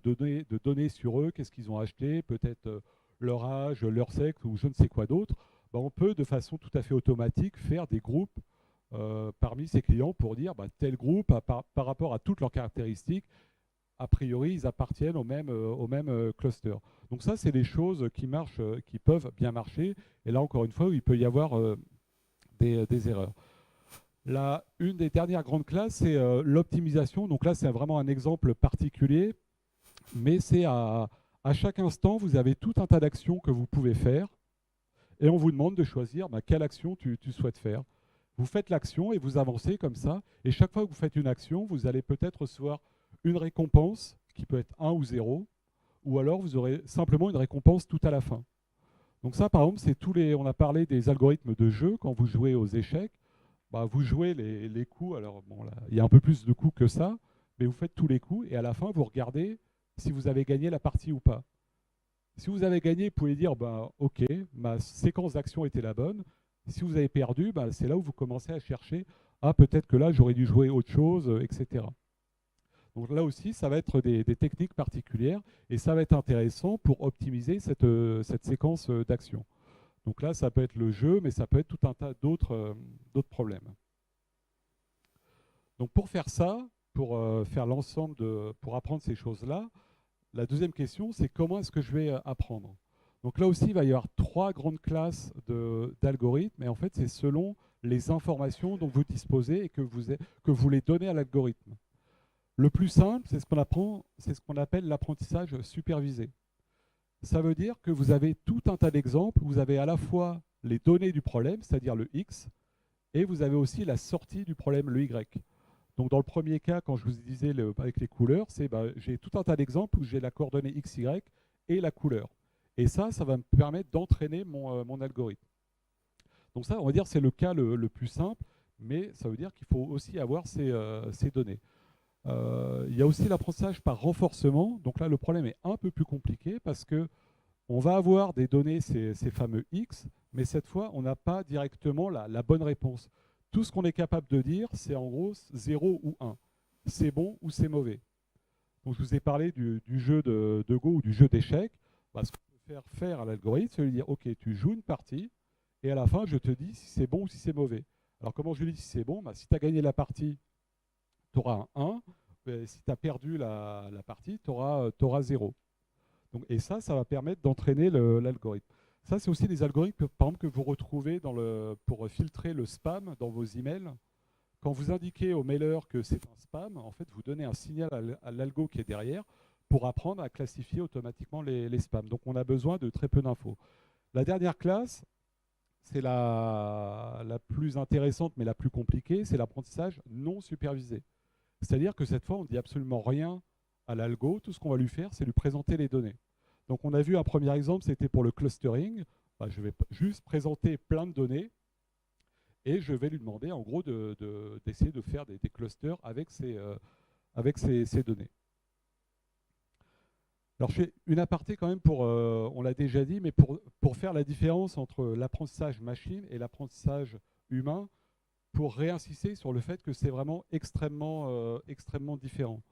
données sur eux, qu'est-ce qu'ils ont acheté, peut-être leur âge, leur sexe ou je ne sais quoi d'autre. Bah, on peut de façon tout à fait automatique faire des groupes parmi ces clients pour dire bah, tel groupe, par rapport à toutes leurs caractéristiques, a priori, ils appartiennent au même cluster. Donc ça, c'est des choses qui marchent, qui peuvent bien marcher. Et là, encore une fois, il peut y avoir des erreurs. Là, une des dernières grandes classes, c'est l'optimisation. Donc là, c'est vraiment un exemple particulier, mais c'est à chaque instant, vous avez tout un tas d'actions que vous pouvez faire, et on vous demande de choisir bah, quelle action tu souhaites faire. Vous faites l'action et vous avancez comme ça, et chaque fois que vous faites une action, vous allez peut-être recevoir une récompense qui peut être 1 ou 0, ou alors vous aurez simplement une récompense tout à la fin. Donc ça, par exemple, c'est on a parlé des algorithmes de jeu. Quand vous jouez aux échecs, bah, vous jouez les coups. Alors bon, là, il y a un peu plus de coups que ça, mais vous faites tous les coups et à la fin, vous regardez si vous avez gagné la partie ou pas. Si vous avez gagné, vous pouvez dire bah, ok, ma séquence d'action était la bonne. Si vous avez perdu, bah, c'est là où vous commencez à chercher ah peut-être que là j'aurais dû jouer autre chose, etc. Donc là aussi, ça va être des techniques particulières et ça va être intéressant pour optimiser cette séquence d'action. Donc là, ça peut être le jeu, mais ça peut être tout un tas d'autres problèmes. Donc pour faire ça, pour faire pour apprendre ces choses-là, la deuxième question, c'est comment est-ce que je vais apprendre? Donc là aussi, il va y avoir 3 grandes classes d'algorithmes, et en fait, c'est selon les informations dont vous disposez et que vous les donnez à l'algorithme. Le plus simple, c'est ce qu'on appelle l'apprentissage supervisé. Ça veut dire que vous avez tout un tas d'exemples, vous avez à la fois les données du problème, c'est-à-dire le X, et vous avez aussi la sortie du problème, le Y. Donc dans le premier cas, quand je vous disais avec les couleurs, c'est bah, j'ai tout un tas d'exemples où j'ai la coordonnée X, Y et la couleur. Et ça va me permettre d'entraîner mon algorithme. Donc ça, on va dire, c'est le cas le plus simple, mais ça veut dire qu'il faut aussi avoir ces données. Il y a aussi l'apprentissage par renforcement. Donc là, le problème est un peu plus compliqué parce qu'on va avoir des données, ces fameux X, mais cette fois, on n'a pas directement la bonne réponse. Tout ce qu'on est capable de dire, c'est en gros 0 ou 1. C'est bon ou c'est mauvais. Donc je vous ai parlé du jeu de Go ou du jeu d'échecs. Bah, ce qu'on peut faire à l'algorithme, c'est lui dire, OK, tu joues une partie, et à la fin, je te dis si c'est bon ou si c'est mauvais. Alors comment je lui dis si c'est bon? Bah, si tu as gagné la partie, tu auras un 1. Si tu as perdu la partie, tu auras 0. Donc, et ça va permettre d'entraîner l'algorithme. Ça, c'est aussi des algorithmes, par exemple, que vous retrouvez pour filtrer le spam dans vos emails. Quand vous indiquez au mailer que c'est un spam, en fait, vous donnez un signal à l'algo qui est derrière pour apprendre à classifier automatiquement les spams. Donc, on a besoin de très peu d'infos. La dernière classe, c'est la plus intéressante, mais la plus compliquée, c'est l'apprentissage non supervisé. C'est-à-dire que cette fois, on ne dit absolument rien à l'algo. Tout ce qu'on va lui faire, c'est lui présenter les données. Donc on a vu un premier exemple, c'était pour le clustering. Bah, je vais juste présenter plein de données et je vais lui demander en gros d'essayer de faire des clusters avec ces données. Alors je fais une aparté quand même on l'a déjà dit, mais pour faire la différence entre l'apprentissage machine et l'apprentissage humain, pour réinsister sur le fait que c'est vraiment extrêmement différent.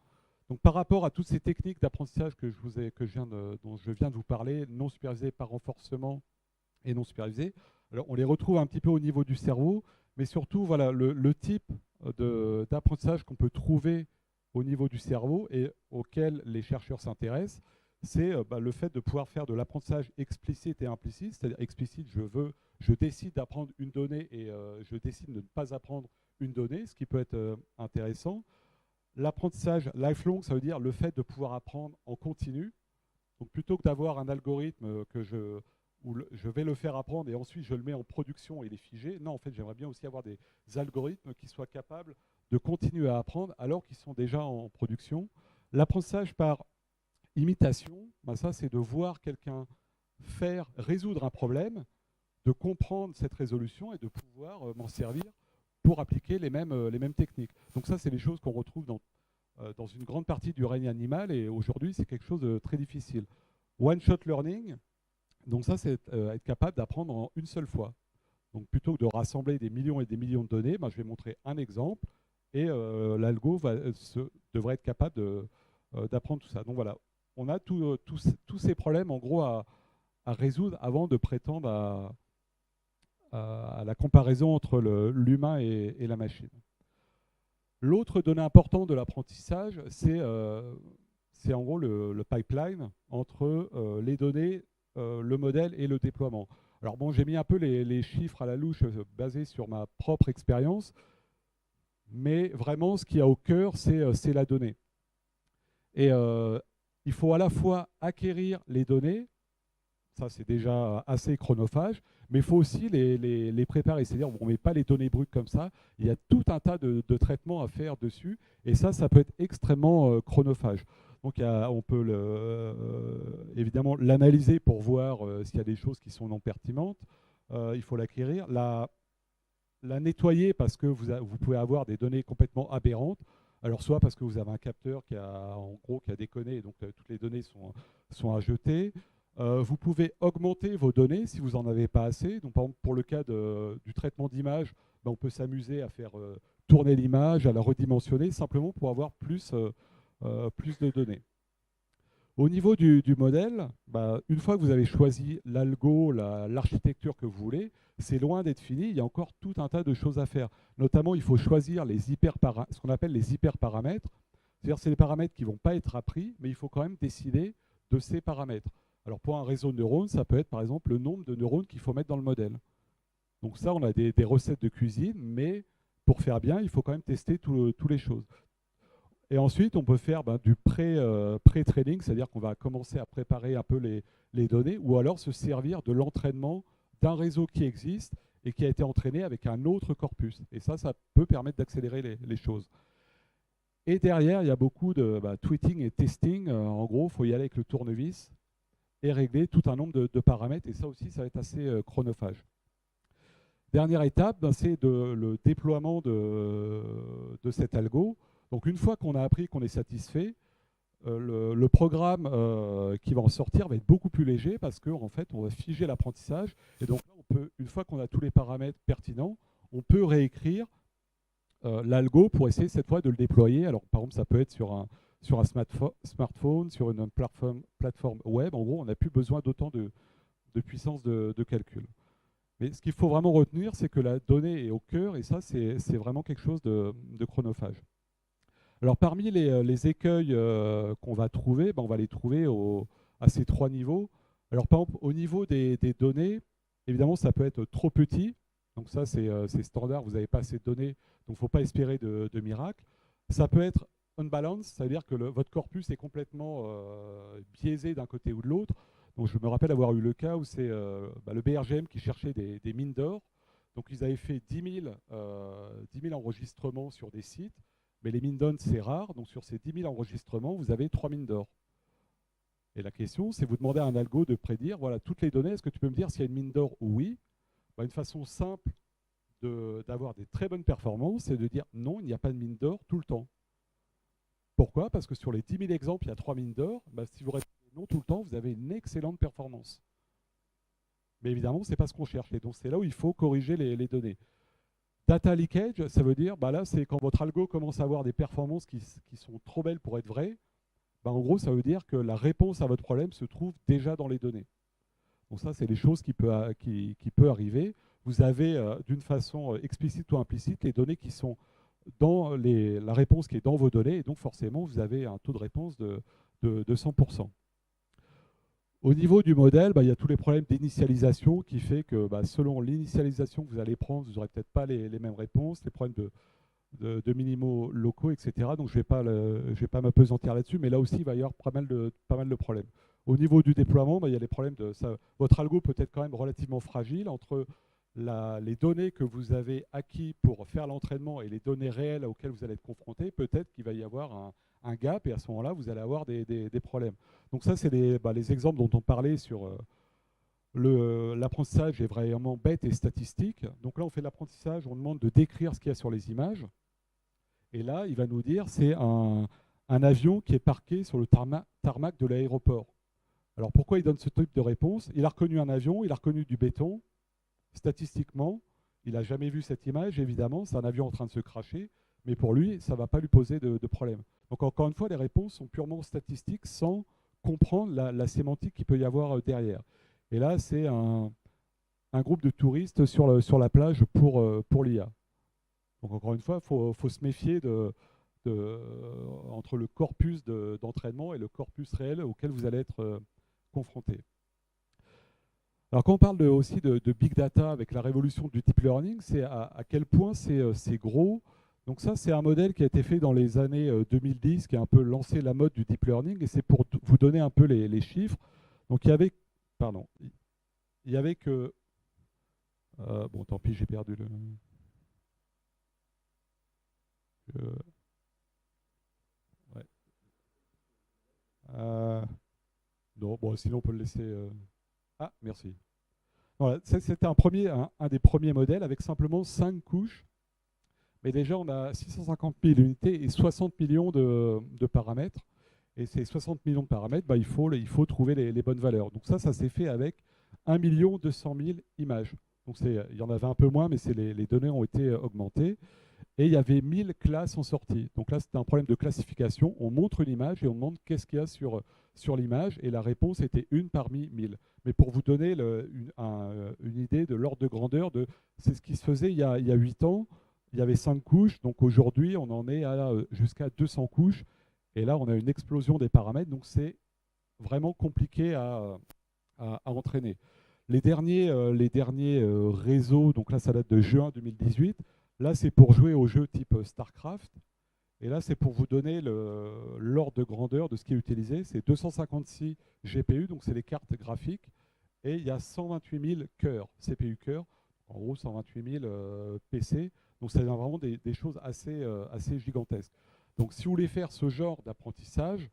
Donc par rapport à toutes ces techniques d'apprentissage dont je viens de vous parler, non supervisées par renforcement et non supervisées, alors on les retrouve un petit peu au niveau du cerveau, mais surtout voilà, le type d'apprentissage qu'on peut trouver au niveau du cerveau et auquel les chercheurs s'intéressent, c'est le fait de pouvoir faire de l'apprentissage explicite et implicite, c'est-à-dire explicite, je décide d'apprendre une donnée et je décide de ne pas apprendre une donnée, ce qui peut être intéressant. L'apprentissage lifelong, ça veut dire le fait de pouvoir apprendre en continu. Donc plutôt que d'avoir un algorithme où je vais le faire apprendre et ensuite je le mets en production et il est figé, non, en fait, j'aimerais bien aussi avoir des algorithmes qui soient capables de continuer à apprendre alors qu'ils sont déjà en production. L'apprentissage par imitation, ça c'est de voir quelqu'un résoudre un problème, de comprendre cette résolution et de pouvoir m'en servir pour appliquer les mêmes techniques. Donc ça, c'est des choses qu'on retrouve dans une grande partie du règne animal, et aujourd'hui, c'est quelque chose de très difficile. One-shot learning, donc ça, c'est être capable d'apprendre en une seule fois. Donc plutôt que de rassembler des millions et des millions de données, je vais montrer un exemple, et l'algo devrait être capable d'apprendre tout ça. Donc voilà, on a tous ces problèmes en gros à résoudre avant de prétendre à la comparaison entre l'humain et la machine. L'autre donnée importante de l'apprentissage, c'est en gros le pipeline entre les données, le modèle et le déploiement. Alors bon, j'ai mis un peu les chiffres à la louche basés sur ma propre expérience, mais vraiment ce qu'il y a au cœur, c'est la donnée. Et il faut à la fois acquérir les données, ça c'est déjà assez chronophage, mais il faut aussi les préparer. C'est-à-dire on ne met pas les données brutes comme ça, il y a tout un tas de traitements à faire dessus, et ça peut être extrêmement chronophage. Donc on peut évidemment l'analyser pour voir s'il y a des choses qui sont non pertinentes. Il faut l'acquérir, la nettoyer parce que vous pouvez avoir des données complètement aberrantes. Alors soit parce que vous avez un capteur qui a déconné, et donc toutes les données sont à jeter. Vous pouvez augmenter vos données si vous n'en avez pas assez. Donc par exemple, pour le cas du traitement d'image, on peut s'amuser à faire tourner l'image, à la redimensionner, simplement pour avoir plus de données. Au niveau du modèle, une fois que vous avez choisi l'algo, l'architecture que vous voulez, c'est loin d'être fini, il y a encore tout un tas de choses à faire. Notamment, il faut choisir ce qu'on appelle les hyperparamètres. C'est-à-dire c'est les paramètres qui ne vont pas être appris, mais il faut quand même décider de ces paramètres. Alors pour un réseau de neurones, ça peut être par exemple le nombre de neurones qu'il faut mettre dans le modèle. Donc ça, on a des recettes de cuisine, mais pour faire bien, il faut quand même tester toutes les choses. Et ensuite, on peut faire du pré-training, c'est-à-dire qu'on va commencer à préparer un peu les données, ou alors se servir de l'entraînement d'un réseau qui existe et qui a été entraîné avec un autre corpus. Et ça peut permettre d'accélérer les choses. Et derrière, il y a beaucoup de tweeting et testing. En gros, il faut y aller avec le tournevis et régler tout un nombre de paramètres. Et ça aussi, ça va être assez chronophage. Dernière étape, c'est le déploiement de cet algo. Donc une fois qu'on a appris, qu'on est satisfait, le programme qui va en sortir va être beaucoup plus léger parce qu'en fait, on va figer l'apprentissage. Et donc là, une fois qu'on a tous les paramètres pertinents, on peut réécrire l'algo pour essayer cette fois de le déployer. Alors par exemple, ça peut être sur un smartphone, sur une plateforme web. En gros, on n'a plus besoin d'autant de puissance de calcul. Mais ce qu'il faut vraiment retenir, c'est que la donnée est au cœur, et ça, c'est vraiment quelque chose de chronophage. Alors parmi les écueils qu'on va trouver, on va les trouver à ces trois niveaux. Alors par exemple, au niveau des données, évidemment, ça peut être trop petit. Donc ça, c'est standard, vous n'avez pas assez de données, donc il ne faut pas espérer de miracle. Ça peut être unbalanced, c'est-à-dire que votre corpus est complètement biaisé d'un côté ou de l'autre. Donc je me rappelle avoir eu le cas où c'est le BRGM qui cherchait des mines d'or. Donc ils avaient fait 10 000 enregistrements sur des sites, mais les mines d'or c'est rare. Donc sur ces 10 000 enregistrements, vous avez 3 mines d'or. Et la question, c'est vous demandez à un algo de prédire, voilà, toutes les données, est-ce que tu peux me dire s'il y a une mine d'or ou oui? Une façon simple d'avoir des très bonnes performances, c'est de dire non, il n'y a pas de mine d'or tout le temps. Pourquoi? Parce que sur les 10 000 exemples, il y a 3 mines d'or. Si vous répondez non tout le temps, vous avez une excellente performance. Mais évidemment, ce n'est pas ce qu'on cherche. Et donc, c'est là où il faut corriger les données. Data leakage, ça veut dire, là, c'est quand votre algo commence à avoir des performances qui sont trop belles pour être vraies. En gros, ça veut dire que la réponse à votre problème se trouve déjà dans les données. Donc ça, c'est des choses qui peuvent arriver. Vous avez, d'une façon explicite ou implicite, les données qui sont dans la réponse qui est dans vos données, et donc forcément, vous avez un taux de réponse de 100%. Au niveau du modèle, il y a tous les problèmes d'initialisation qui fait que selon l'initialisation que vous allez prendre, vous n'aurez peut-être pas les mêmes réponses, les problèmes de minimaux locaux, etc. Donc je ne vais pas m'appesantir là-dessus, mais là aussi, il va y avoir pas mal de problèmes. Au niveau du déploiement, il y a les problèmes de ça. Votre algo peut être quand même relativement fragile entre les données que vous avez acquis pour faire l'entraînement et les données réelles auxquelles vous allez être confronté. Peut-être qu'il va y avoir un gap, et à ce moment-là, vous allez avoir des problèmes. Donc ça, c'est les exemples dont on parlait sur l'apprentissage est vraiment bête et statistique. Donc là, on fait de l'apprentissage, on demande de décrire ce qu'il y a sur les images. Et là, il va nous dire c'est un avion qui est parqué sur le tarmac de l'aéroport. Alors pourquoi il donne ce type de réponse? Il a reconnu un avion, il a reconnu du béton. Statistiquement, il n'a jamais vu cette image, évidemment, c'est un avion en train de se cracher, mais pour lui, ça ne va pas lui poser de problème. Donc encore une fois, les réponses sont purement statistiques sans comprendre la sémantique qu'il peut y avoir derrière. Et là, c'est un groupe de touristes sur la plage pour l'IA. Donc encore une fois, il faut se méfier entre le corpus d'entraînement et le corpus réel auquel vous allez être confronté. Alors quand on parle aussi de big data avec la révolution du deep learning, c'est à quel point c'est gros. Donc ça, c'est un modèle qui a été fait dans les années 2010, qui a un peu lancé la mode du deep learning, et c'est pour vous donner un peu les chiffres. Donc il y avait que... bon, tant pis, j'ai perdu le... Ouais. Non, bon, sinon on peut le laisser... Ah, merci. Voilà, c'était un des premiers modèles avec simplement 5 couches. Mais déjà, on a 650 000 unités et 60 millions de paramètres. Et ces 60 millions de paramètres, il faut trouver les bonnes valeurs. Donc ça s'est fait avec 1 200 000 images. Donc il y en avait un peu moins, mais les données ont été augmentées. Et il y avait 1000 classes en sortie. Donc là, c'était un problème de classification. On montre une image et on demande qu'est-ce qu'il y a sur l'image. Et la réponse était une parmi 1000. Mais pour vous donner une idée de l'ordre de grandeur, c'est ce qui se faisait il y a 8 ans. Il y avait 5 couches. Donc aujourd'hui, on en est jusqu'à 200 couches. Et là, on a une explosion des paramètres. Donc c'est vraiment compliqué à entraîner. Les derniers réseaux, donc là, ça date de juin 2018. Là, c'est pour jouer aux jeux type StarCraft. Et là, c'est pour vous donner l'ordre de grandeur de ce qui est utilisé. C'est 256 GPU, donc c'est les cartes graphiques. Et il y a 128 000 cœurs, CPU cœurs. En gros, 128 000 PC. Donc, c'est vraiment des choses assez gigantesques. Donc, si vous voulez faire ce genre d'apprentissage,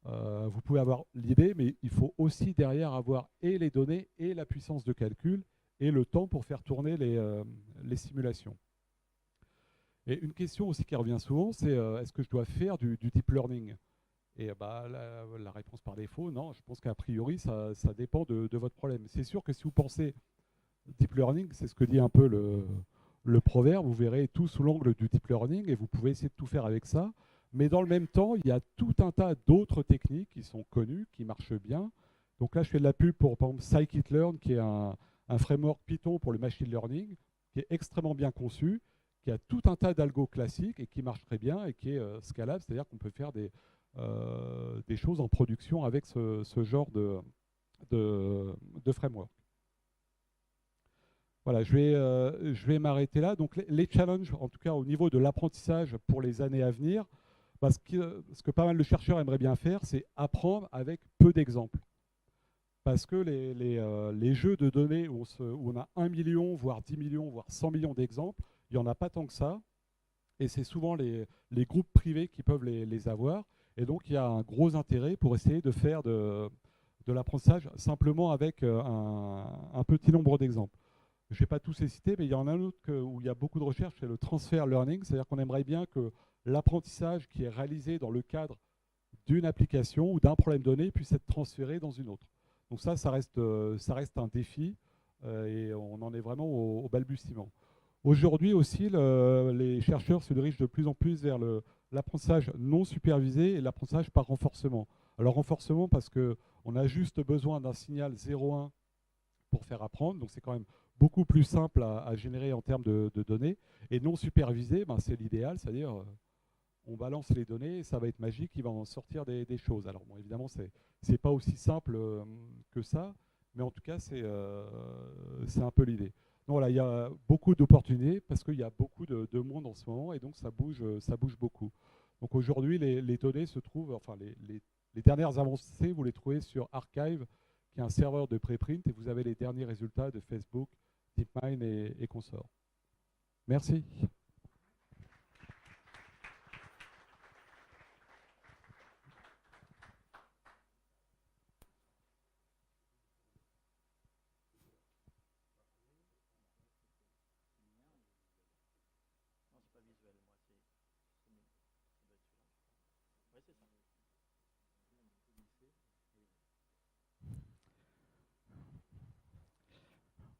vous pouvez avoir l'idée, mais il faut aussi derrière avoir et les données et la puissance de calcul et le temps pour faire tourner les simulations. Et une question aussi qui revient souvent, c'est est-ce que je dois faire du deep learning? Et la réponse par défaut, non, je pense qu'a priori, ça dépend de votre problème. C'est sûr que si vous pensez deep learning, c'est ce que dit un peu le proverbe, vous verrez tout sous l'angle du deep learning et vous pouvez essayer de tout faire avec ça. Mais dans le même temps, il y a tout un tas d'autres techniques qui sont connues, qui marchent bien. Donc là, je fais de la pub pour, par exemple, scikit-learn, qui est un framework Python pour le machine learning, qui est extrêmement bien conçu, qui a tout un tas d'algos classiques et qui marche très bien et qui est scalable, c'est-à-dire qu'on peut faire des choses en production avec ce genre de framework. Voilà, je vais m'arrêter là. Donc les challenges, en tout cas au niveau de l'apprentissage pour les années à venir, ce que pas mal de chercheurs aimeraient bien faire, c'est apprendre avec peu d'exemples. Parce que les jeux de données où on a 1 million, voire 10 millions, voire 100 millions d'exemples, il n'y en a pas tant que ça. Et c'est souvent les groupes privés qui peuvent les avoir. Et donc, il y a un gros intérêt pour essayer de faire de l'apprentissage simplement avec un petit nombre d'exemples. Je ne vais pas tous les citer, mais il y en a un autre où il y a beaucoup de recherches, c'est le transfer learning. C'est-à-dire qu'on aimerait bien que l'apprentissage qui est réalisé dans le cadre d'une application ou d'un problème donné puisse être transféré dans une autre. Donc ça reste un défi et on en est vraiment au balbutiement. Aujourd'hui aussi, les chercheurs se dirigent de plus en plus vers l'apprentissage non supervisé et l'apprentissage par renforcement. Alors renforcement parce qu'on a juste besoin d'un signal 0,1 pour faire apprendre, donc c'est quand même beaucoup plus simple à générer en termes de données. Et non supervisé, c'est l'idéal, c'est-à-dire on balance les données et ça va être magique, il va en sortir des choses. Alors bon, évidemment, c'est pas aussi simple que ça, mais en tout cas, c'est un peu l'idée. Donc voilà, il y a beaucoup d'opportunités parce qu'il y a beaucoup de monde en ce moment et donc ça bouge beaucoup. Donc aujourd'hui, les données se trouvent, enfin les dernières avancées, vous les trouvez sur Archive, qui est un serveur de préprint, et vous avez les derniers résultats de Facebook, DeepMind et consorts. Merci.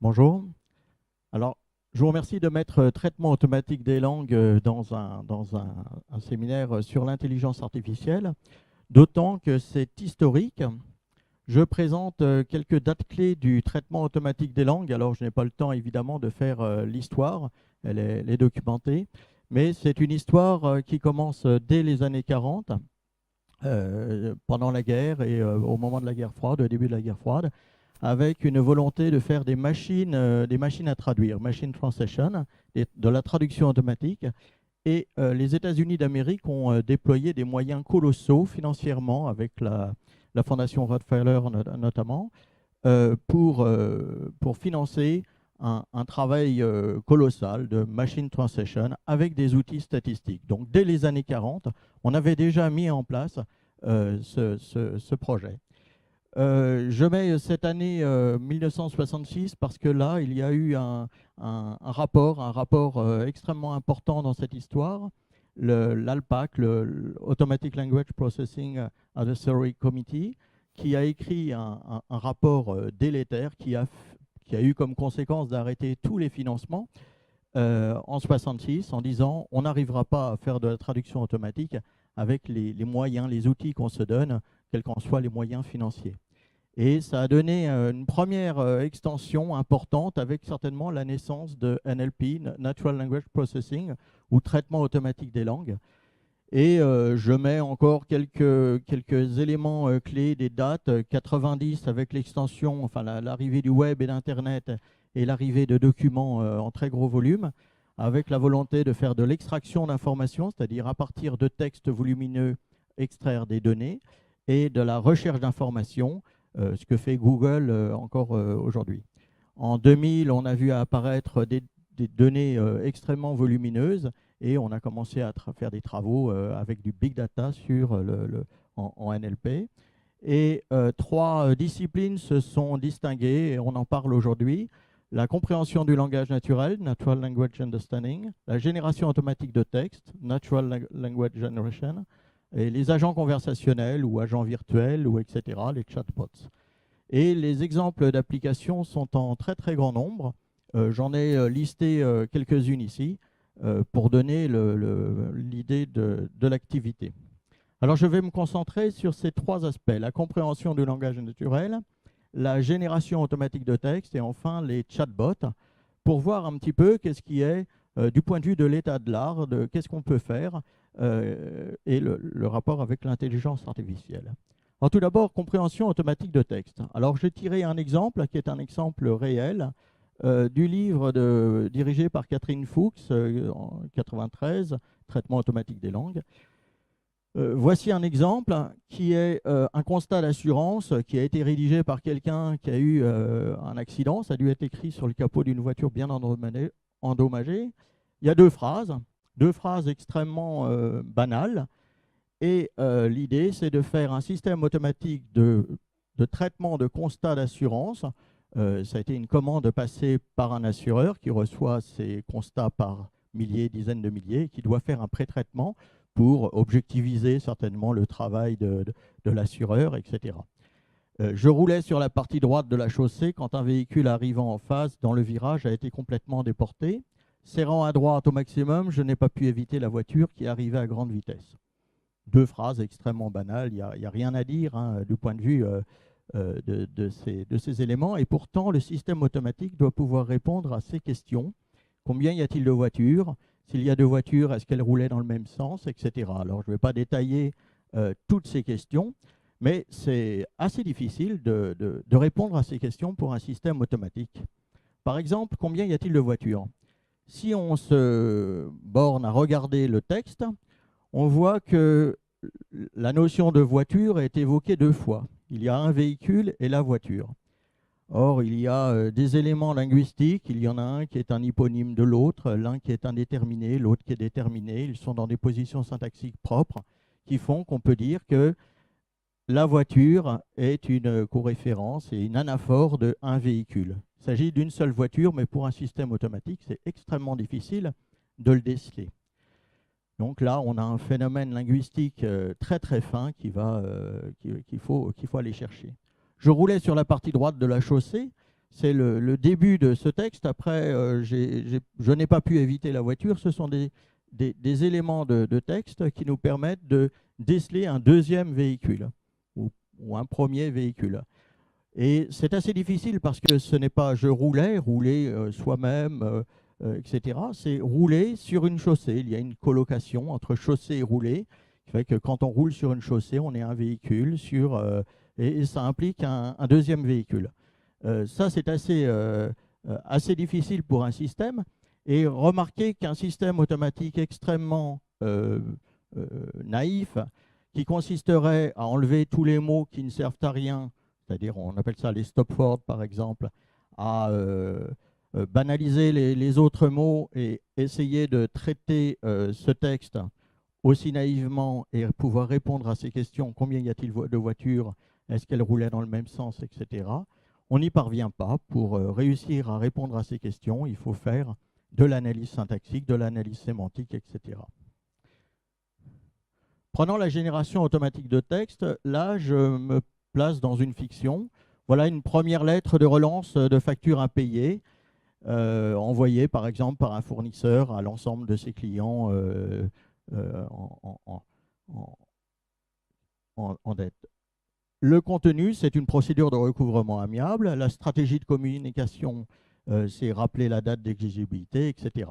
Bonjour. Alors, je vous remercie de mettre traitement automatique des langues dans un séminaire sur l'intelligence artificielle, d'autant que c'est historique. Je présente quelques dates clés du traitement automatique des langues. Alors, je n'ai pas le temps, évidemment, de faire l'histoire, elle est documentée, mais c'est une histoire qui commence dès les années 40, pendant la guerre et au moment de la guerre froide, au début de la guerre froide, avec une volonté de faire des machines à traduire, machine translation, de la traduction automatique. Et les États-Unis d'Amérique ont déployé des moyens colossaux financièrement, avec la Fondation Rockefeller notamment, pour financer un travail colossal de machine translation avec des outils statistiques. Donc dès les années 40, on avait déjà mis en place ce projet. Je mets cette année 1966 parce que là, il y a eu un rapport extrêmement important dans cette histoire, l'ALPAC, le Automatic Language Processing Advisory Committee, qui a écrit un rapport délétère qui a eu comme conséquence d'arrêter tous les financements en 66 en disant on n'arrivera pas à faire de la traduction automatique avec les moyens, les outils qu'on se donne, quels qu'en soient les moyens financiers. Et ça a donné une première extension importante avec certainement la naissance de NLP, Natural Language Processing, ou traitement automatique des langues. Et je mets encore quelques éléments clés des dates. 90 avec l'extension, enfin l'arrivée du web et d'Internet et l'arrivée de documents en très gros volume, avec la volonté de faire de l'extraction d'informations, c'est-à-dire à partir de textes volumineux, extraire des données, et de la recherche d'informations, ce que fait Google encore aujourd'hui. En 2000, on a vu apparaître des données extrêmement volumineuses et on a commencé à faire des travaux avec du big data en NLP. Et trois disciplines se sont distinguées et on en parle aujourd'hui. La compréhension du langage naturel, Natural Language Understanding, la génération automatique de texte, Natural Language Generation, et les agents conversationnels ou agents virtuels, ou etc., les chatbots. Et les exemples d'applications sont en très très grand nombre. J'en ai listé quelques-unes ici pour donner l'idée de l'activité. Alors je vais me concentrer sur ces trois aspects, la compréhension du langage naturel, la génération automatique de texte et enfin les chatbots, pour voir un petit peu qu'est-ce qui est, du point de vue de l'état de l'art, qu'est-ce qu'on peut faire, et le rapport avec l'intelligence artificielle. Alors tout d'abord, compréhension automatique de texte. Alors j'ai tiré un exemple qui est un exemple réel du livre dirigé par Catherine Fuchs en 1993, Traitement automatique des langues. Voici un exemple qui est un constat d'assurance qui a été rédigé par quelqu'un qui a eu un accident. Ça a dû être écrit sur le capot d'une voiture bien endommagée. Il y a deux phrases extrêmement banales. Et l'idée, c'est de faire un système automatique de traitement de constat d'assurance. Ça a été une commande passée par un assureur qui reçoit ces constats par milliers, dizaines de milliers, qui doit faire un pré-traitement pour objectiviser certainement le travail de l'assureur, etc. Je roulais sur la partie droite de la chaussée quand un véhicule arrivant en face dans le virage a été complètement déporté. Serrant à droite au maximum, je n'ai pas pu éviter la voiture qui arrivait à grande vitesse. Deux phrases extrêmement banales, il n'y a rien à dire du point de vue de ces éléments. Et pourtant, le système automatique doit pouvoir répondre à ces questions. Combien y a-t-il de voitures? S'il y a deux voitures, est-ce qu'elles roulaient dans le même sens, etc. Alors, je ne vais pas détailler toutes ces questions, mais c'est assez difficile de répondre à ces questions pour un système automatique. Par exemple, combien y a-t-il de voitures? Si on se borne à regarder le texte, on voit que la notion de voiture est évoquée deux fois. Il y a un véhicule et la voiture. Or, il y a des éléments linguistiques. Il y en a un qui est un hyponyme de l'autre, l'un qui est indéterminé, l'autre qui est déterminé. Ils sont dans des positions syntaxiques propres qui font qu'on peut dire que la voiture est une coréférence et une anaphore de un véhicule. Il s'agit d'une seule voiture, mais pour un système automatique, c'est extrêmement difficile de le déceler. Donc là, on a un phénomène linguistique très très fin qu'il faut aller chercher. Je roulais sur la partie droite de la chaussée. c'est le début de ce texte. Après, je n'ai pas pu éviter la voiture. Ce sont des éléments de texte qui nous permettent de déceler un deuxième véhicule ou un premier véhicule. Et c'est assez difficile parce que ce n'est pas je roulais, rouler soi-même, etc. C'est rouler sur une chaussée. Il y a une colocation entre chaussée et rouler, qui fait que quand on roule sur une chaussée, on est un véhicule et ça implique un deuxième véhicule. Ça, c'est assez difficile pour un système. Et remarquez qu'un système automatique extrêmement naïf, qui consisterait à enlever tous les mots qui ne servent à rien, c'est-à-dire on appelle ça les stop words par exemple, à banaliser les autres mots et essayer de traiter ce texte aussi naïvement et pouvoir répondre à ces questions, combien y a-t-il de voitures, est-ce qu'elles roulaient dans le même sens, etc. On n'y parvient pas. Pour réussir à répondre à ces questions, il faut faire de l'analyse syntaxique, de l'analyse sémantique, etc. Prenons la génération automatique de texte. Là, je me place dans une fiction. Voilà une première lettre de relance de facture impayée, envoyée par exemple par un fournisseur à l'ensemble de ses clients en dette. Le contenu, c'est une procédure de recouvrement amiable. La stratégie de communication, c'est rappeler la date d'exigibilité, etc.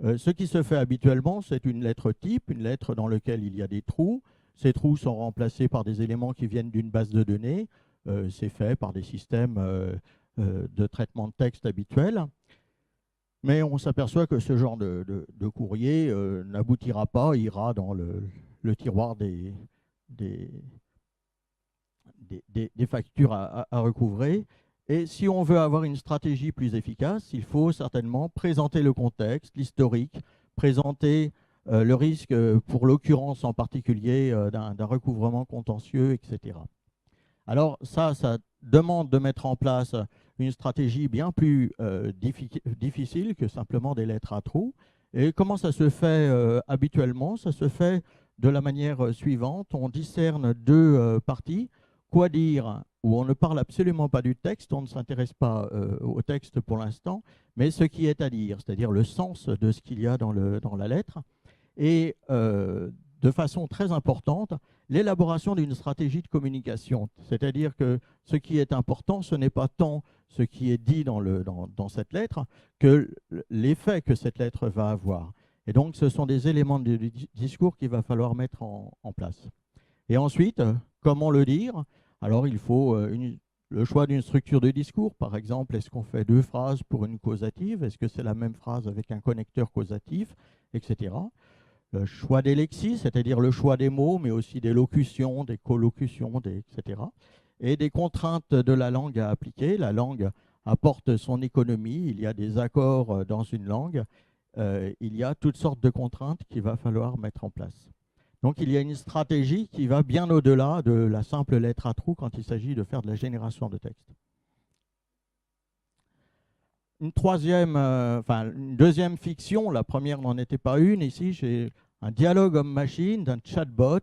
Ce qui se fait habituellement, c'est une lettre type, une lettre dans laquelle il y a des trous. Ces trous sont remplacés par des éléments qui viennent d'une base de données. C'est fait par des systèmes de traitement de texte habituels. Mais on s'aperçoit que ce genre de courrier n'aboutira pas, ira dans le tiroir des factures à recouvrer. Et si on veut avoir une stratégie plus efficace, il faut certainement présenter le contexte, l'historique, présenter le risque pour l'occurrence en particulier d'un recouvrement contentieux, etc. Alors ça demande de mettre en place une stratégie bien plus difficile que simplement des lettres à trous. Et comment ça se fait habituellement? Ça se fait de la manière suivante. On discerne deux parties. Quoi dire, où on ne parle absolument pas du texte, on ne s'intéresse pas au texte pour l'instant, mais ce qui est à dire, c'est-à-dire le sens de ce qu'il y a dans la lettre. Et de façon très importante, l'élaboration d'une stratégie de communication. C'est-à-dire que ce qui est important, ce n'est pas tant ce qui est dit dans cette lettre que l'effet que cette lettre va avoir. Et donc, ce sont des éléments de discours qu'il va falloir mettre en place. Et ensuite, comment le dire? Alors, il faut le choix d'une structure de discours. Par exemple, est-ce qu'on fait deux phrases pour une causative? Est-ce que c'est la même phrase avec un connecteur causatif, etc. Le choix des lexis, c'est-à-dire le choix des mots, mais aussi des locutions, des collocutions, etc. Et des contraintes de la langue à appliquer. La langue apporte son économie. Il y a des accords dans une langue. Il y a toutes sortes de contraintes qu'il va falloir mettre en place. Donc il y a une stratégie qui va bien au-delà de la simple lettre à trous quand il s'agit de faire de la génération de texte. Une deuxième fiction, la première n'en était pas une, ici j'ai un dialogue homme-machine d'un chatbot.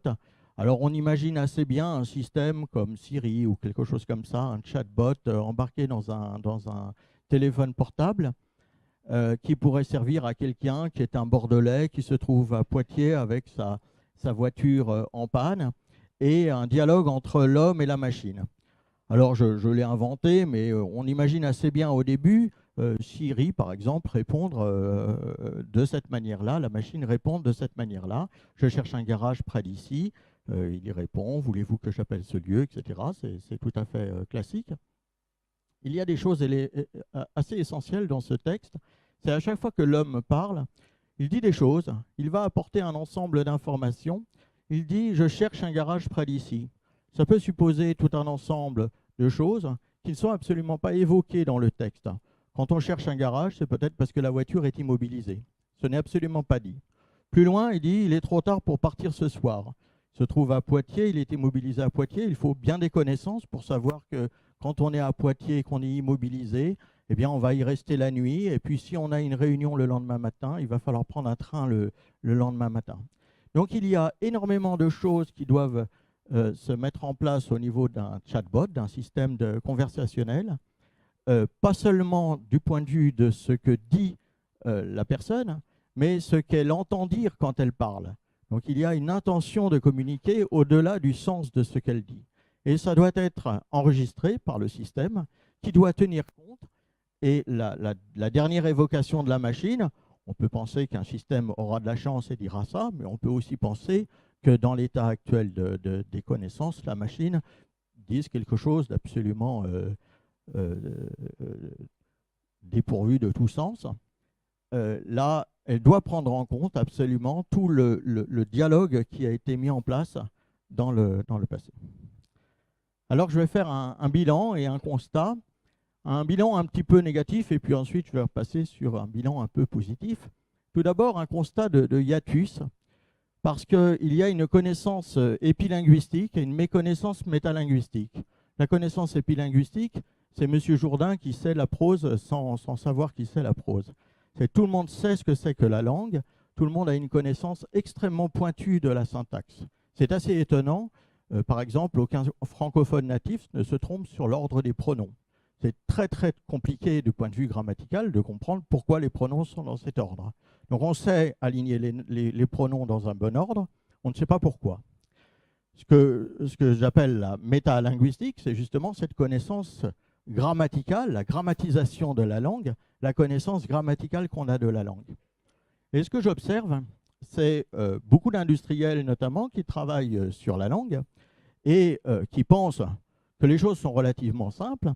Alors on imagine assez bien un système comme Siri ou quelque chose comme ça, un chatbot embarqué dans un téléphone portable qui pourrait servir à quelqu'un qui est un Bordelais, qui se trouve à Poitiers avec sa voiture en panne, et un dialogue entre l'homme et la machine. Alors je l'ai inventé, mais on imagine assez bien au début Siri, par exemple, répondre de cette manière-là, la machine répond de cette manière-là. Je cherche un garage près d'ici, il y répond, voulez-vous que j'appelle ce lieu, etc. C'est tout à fait classique. Il y a des choses assez essentielles dans ce texte. C'est à chaque fois que l'homme parle, il dit des choses, il va apporter un ensemble d'informations. Il dit « je cherche un garage près d'ici ». Ça peut supposer tout un ensemble de choses qui ne sont absolument pas évoquées dans le texte. Quand on cherche un garage, c'est peut-être parce que la voiture est immobilisée. Ce n'est absolument pas dit. Plus loin, il dit « il est trop tard pour partir ce soir ». Il se trouve à Poitiers, il est immobilisé à Poitiers. Il faut bien des connaissances pour savoir que quand on est à Poitiers et qu'on est immobilisé, eh bien, on va y rester la nuit. Et puis, si on a une réunion le lendemain matin, il va falloir prendre un train le lendemain matin. Donc, il y a énormément de choses qui doivent se mettre en place au niveau d'un chatbot, d'un système conversationnel. pas seulement du point de vue de ce que dit la personne, mais ce qu'elle entend dire quand elle parle. Donc il y a une intention de communiquer au-delà du sens de ce qu'elle dit. Et ça doit être enregistré par le système qui doit tenir compte. Et la dernière évocation de la machine, on peut penser qu'un système aura de la chance et dira ça, mais on peut aussi penser que dans l'état actuel des connaissances, la machine dise quelque chose d'absolument dépourvu de tout sens. Là, elle doit prendre en compte absolument tout le dialogue qui a été mis en place dans le passé. Alors, je vais faire un bilan et un constat. Un bilan un petit peu négatif, et puis ensuite, je vais repasser sur un bilan un peu positif. Tout d'abord, un constat de hiatus, parce qu'il y a une connaissance épilinguistique et une méconnaissance métalinguistique. La connaissance épilinguistique, c'est M. Jourdain qui sait la prose sans savoir qui sait la prose. Tout le monde sait ce que c'est que la langue, tout le monde a une connaissance extrêmement pointue de la syntaxe. C'est assez étonnant, par exemple, aucun francophone natif ne se trompe sur l'ordre des pronoms. C'est très très compliqué du point de vue grammatical de comprendre pourquoi les pronoms sont dans cet ordre. Donc on sait aligner les pronoms dans un bon ordre, on ne sait pas pourquoi. Ce que j'appelle la métalinguistique, c'est justement cette connaissance grammaticale, la grammatisation de la langue, la connaissance grammaticale qu'on a de la langue. Et ce que j'observe, c'est beaucoup d'industriels notamment qui travaillent sur la langue et qui pensent que les choses sont relativement simples,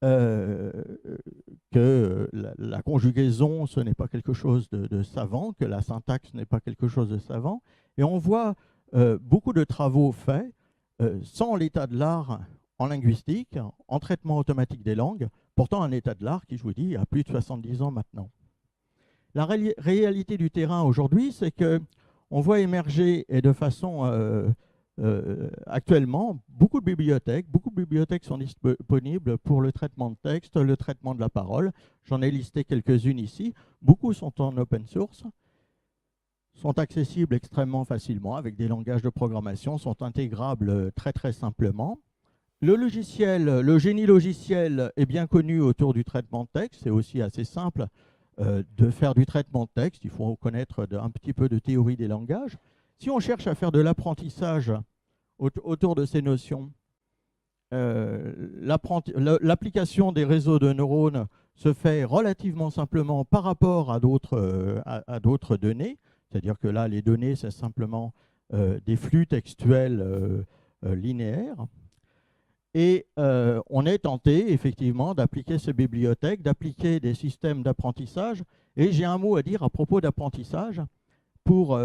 que la conjugaison, ce n'est pas quelque chose de savant, que la syntaxe n'est pas quelque chose de savant. Et on voit beaucoup de travaux faits sans l'état de l'art en linguistique, en traitement automatique des langues, pourtant un état de l'art qui, je vous dis, a plus de 70 ans maintenant. La réalité du terrain aujourd'hui, c'est qu'on voit émerger, et de façon actuellement, beaucoup de bibliothèques sont disponibles pour le traitement de texte, le traitement de la parole. J'en ai listé quelques-unes ici. Beaucoup sont en open source, sont accessibles extrêmement facilement avec des langages de programmation, sont intégrables très très simplement. Le génie logiciel est bien connu autour du traitement de texte. C'est aussi assez simple de faire du traitement de texte. Il faut connaître un petit peu de théorie des langages. Si on cherche à faire de l'apprentissage autour de ces notions, l'application des réseaux de neurones se fait relativement simplement par rapport à d'autres données. C'est-à-dire que là, les données, c'est simplement des flux textuels linéaires. Et on est tenté, effectivement, d'appliquer ces bibliothèques, d'appliquer des systèmes d'apprentissage. Et j'ai un mot à dire à propos d'apprentissage pour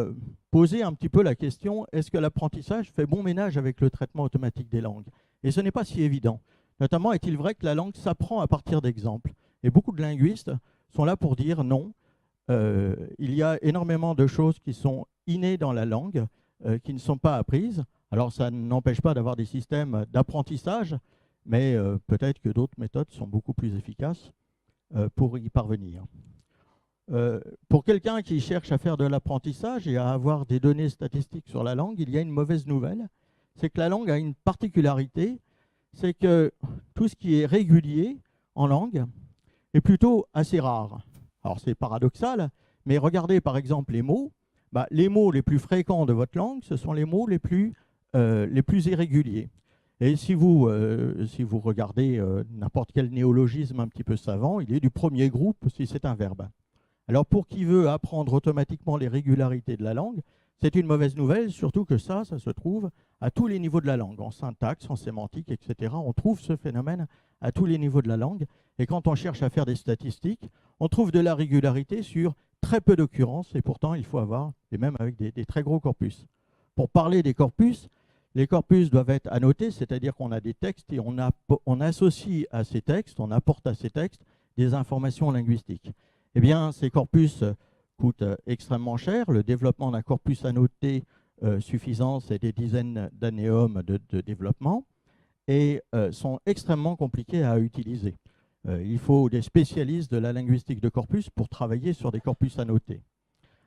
poser un petit peu la question, est-ce que l'apprentissage fait bon ménage avec le traitement automatique des langues? Et ce n'est pas si évident. Notamment, est-il vrai que la langue s'apprend à partir d'exemples? Et beaucoup de linguistes sont là pour dire non. Il y a énormément de choses qui sont innées dans la langue, qui ne sont pas apprises. Alors, ça n'empêche pas d'avoir des systèmes d'apprentissage, mais peut-être que d'autres méthodes sont beaucoup plus efficaces pour y parvenir. Pour quelqu'un qui cherche à faire de l'apprentissage et à avoir des données statistiques sur la langue, il y a une mauvaise nouvelle. C'est que la langue a une particularité, c'est que tout ce qui est régulier en langue est plutôt assez rare. Alors, c'est paradoxal, mais regardez par exemple les mots. Les mots les plus fréquents de votre langue, ce sont les mots les plus irréguliers. Et si vous regardez n'importe quel néologisme un petit peu savant, il est du premier groupe si c'est un verbe. Alors pour qui veut apprendre automatiquement les régularités de la langue, c'est une mauvaise nouvelle, surtout que ça se trouve à tous les niveaux de la langue, en syntaxe, en sémantique, etc. On trouve ce phénomène à tous les niveaux de la langue. Et quand on cherche à faire des statistiques, on trouve de la régularité sur très peu d'occurrences, et pourtant il faut avoir, et même avec des très gros corpus. Pour parler des corpus, les corpus doivent être annotés, c'est-à-dire qu'on a des textes et on associe à ces textes, on apporte à ces textes des informations linguistiques. Eh bien, ces corpus coûtent extrêmement cher. Le développement d'un corpus annoté suffisant, c'est des dizaines d'annéums de développement et sont extrêmement compliqués à utiliser. Il faut des spécialistes de la linguistique de corpus pour travailler sur des corpus annotés.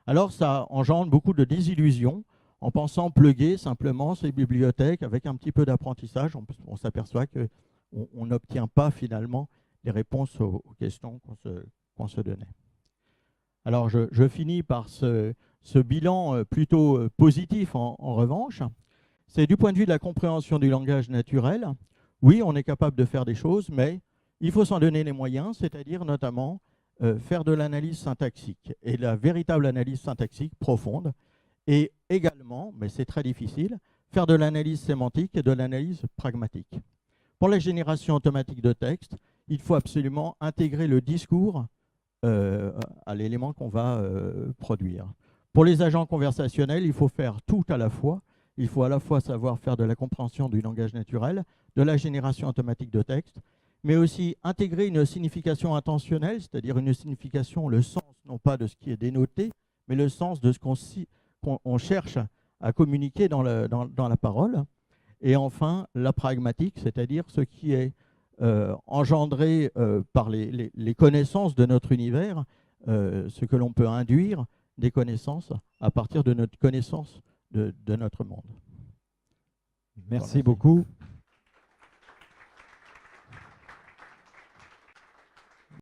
Alors, ça engendre beaucoup de désillusions en pensant plugger simplement ces bibliothèques avec un petit peu d'apprentissage. On s'aperçoit qu'on n'obtient pas finalement les réponses aux questions qu'on se donnait. Alors je finis par ce bilan plutôt positif en revanche. C'est du point de vue de la compréhension du langage naturel. Oui, on est capable de faire des choses, mais il faut s'en donner les moyens, c'est-à-dire notamment faire de l'analyse syntaxique et de la véritable analyse syntaxique profonde. Et également, mais c'est très difficile, faire de l'analyse sémantique et de l'analyse pragmatique. Pour la génération automatique de texte, il faut absolument intégrer le discours à l'élément qu'on va produire. Pour les agents conversationnels, il faut faire tout à la fois. Il faut à la fois savoir faire de la compréhension du langage naturel, de la génération automatique de texte, mais aussi intégrer une signification intentionnelle, c'est-à-dire une signification, le sens, non pas de ce qui est dénoté, mais le sens de ce qu'on cherche à communiquer dans la parole. Et enfin, la pragmatique, c'est-à-dire ce qui est engendré par les connaissances de notre univers, ce que l'on peut induire des connaissances à partir de notre connaissance de notre monde. Merci beaucoup.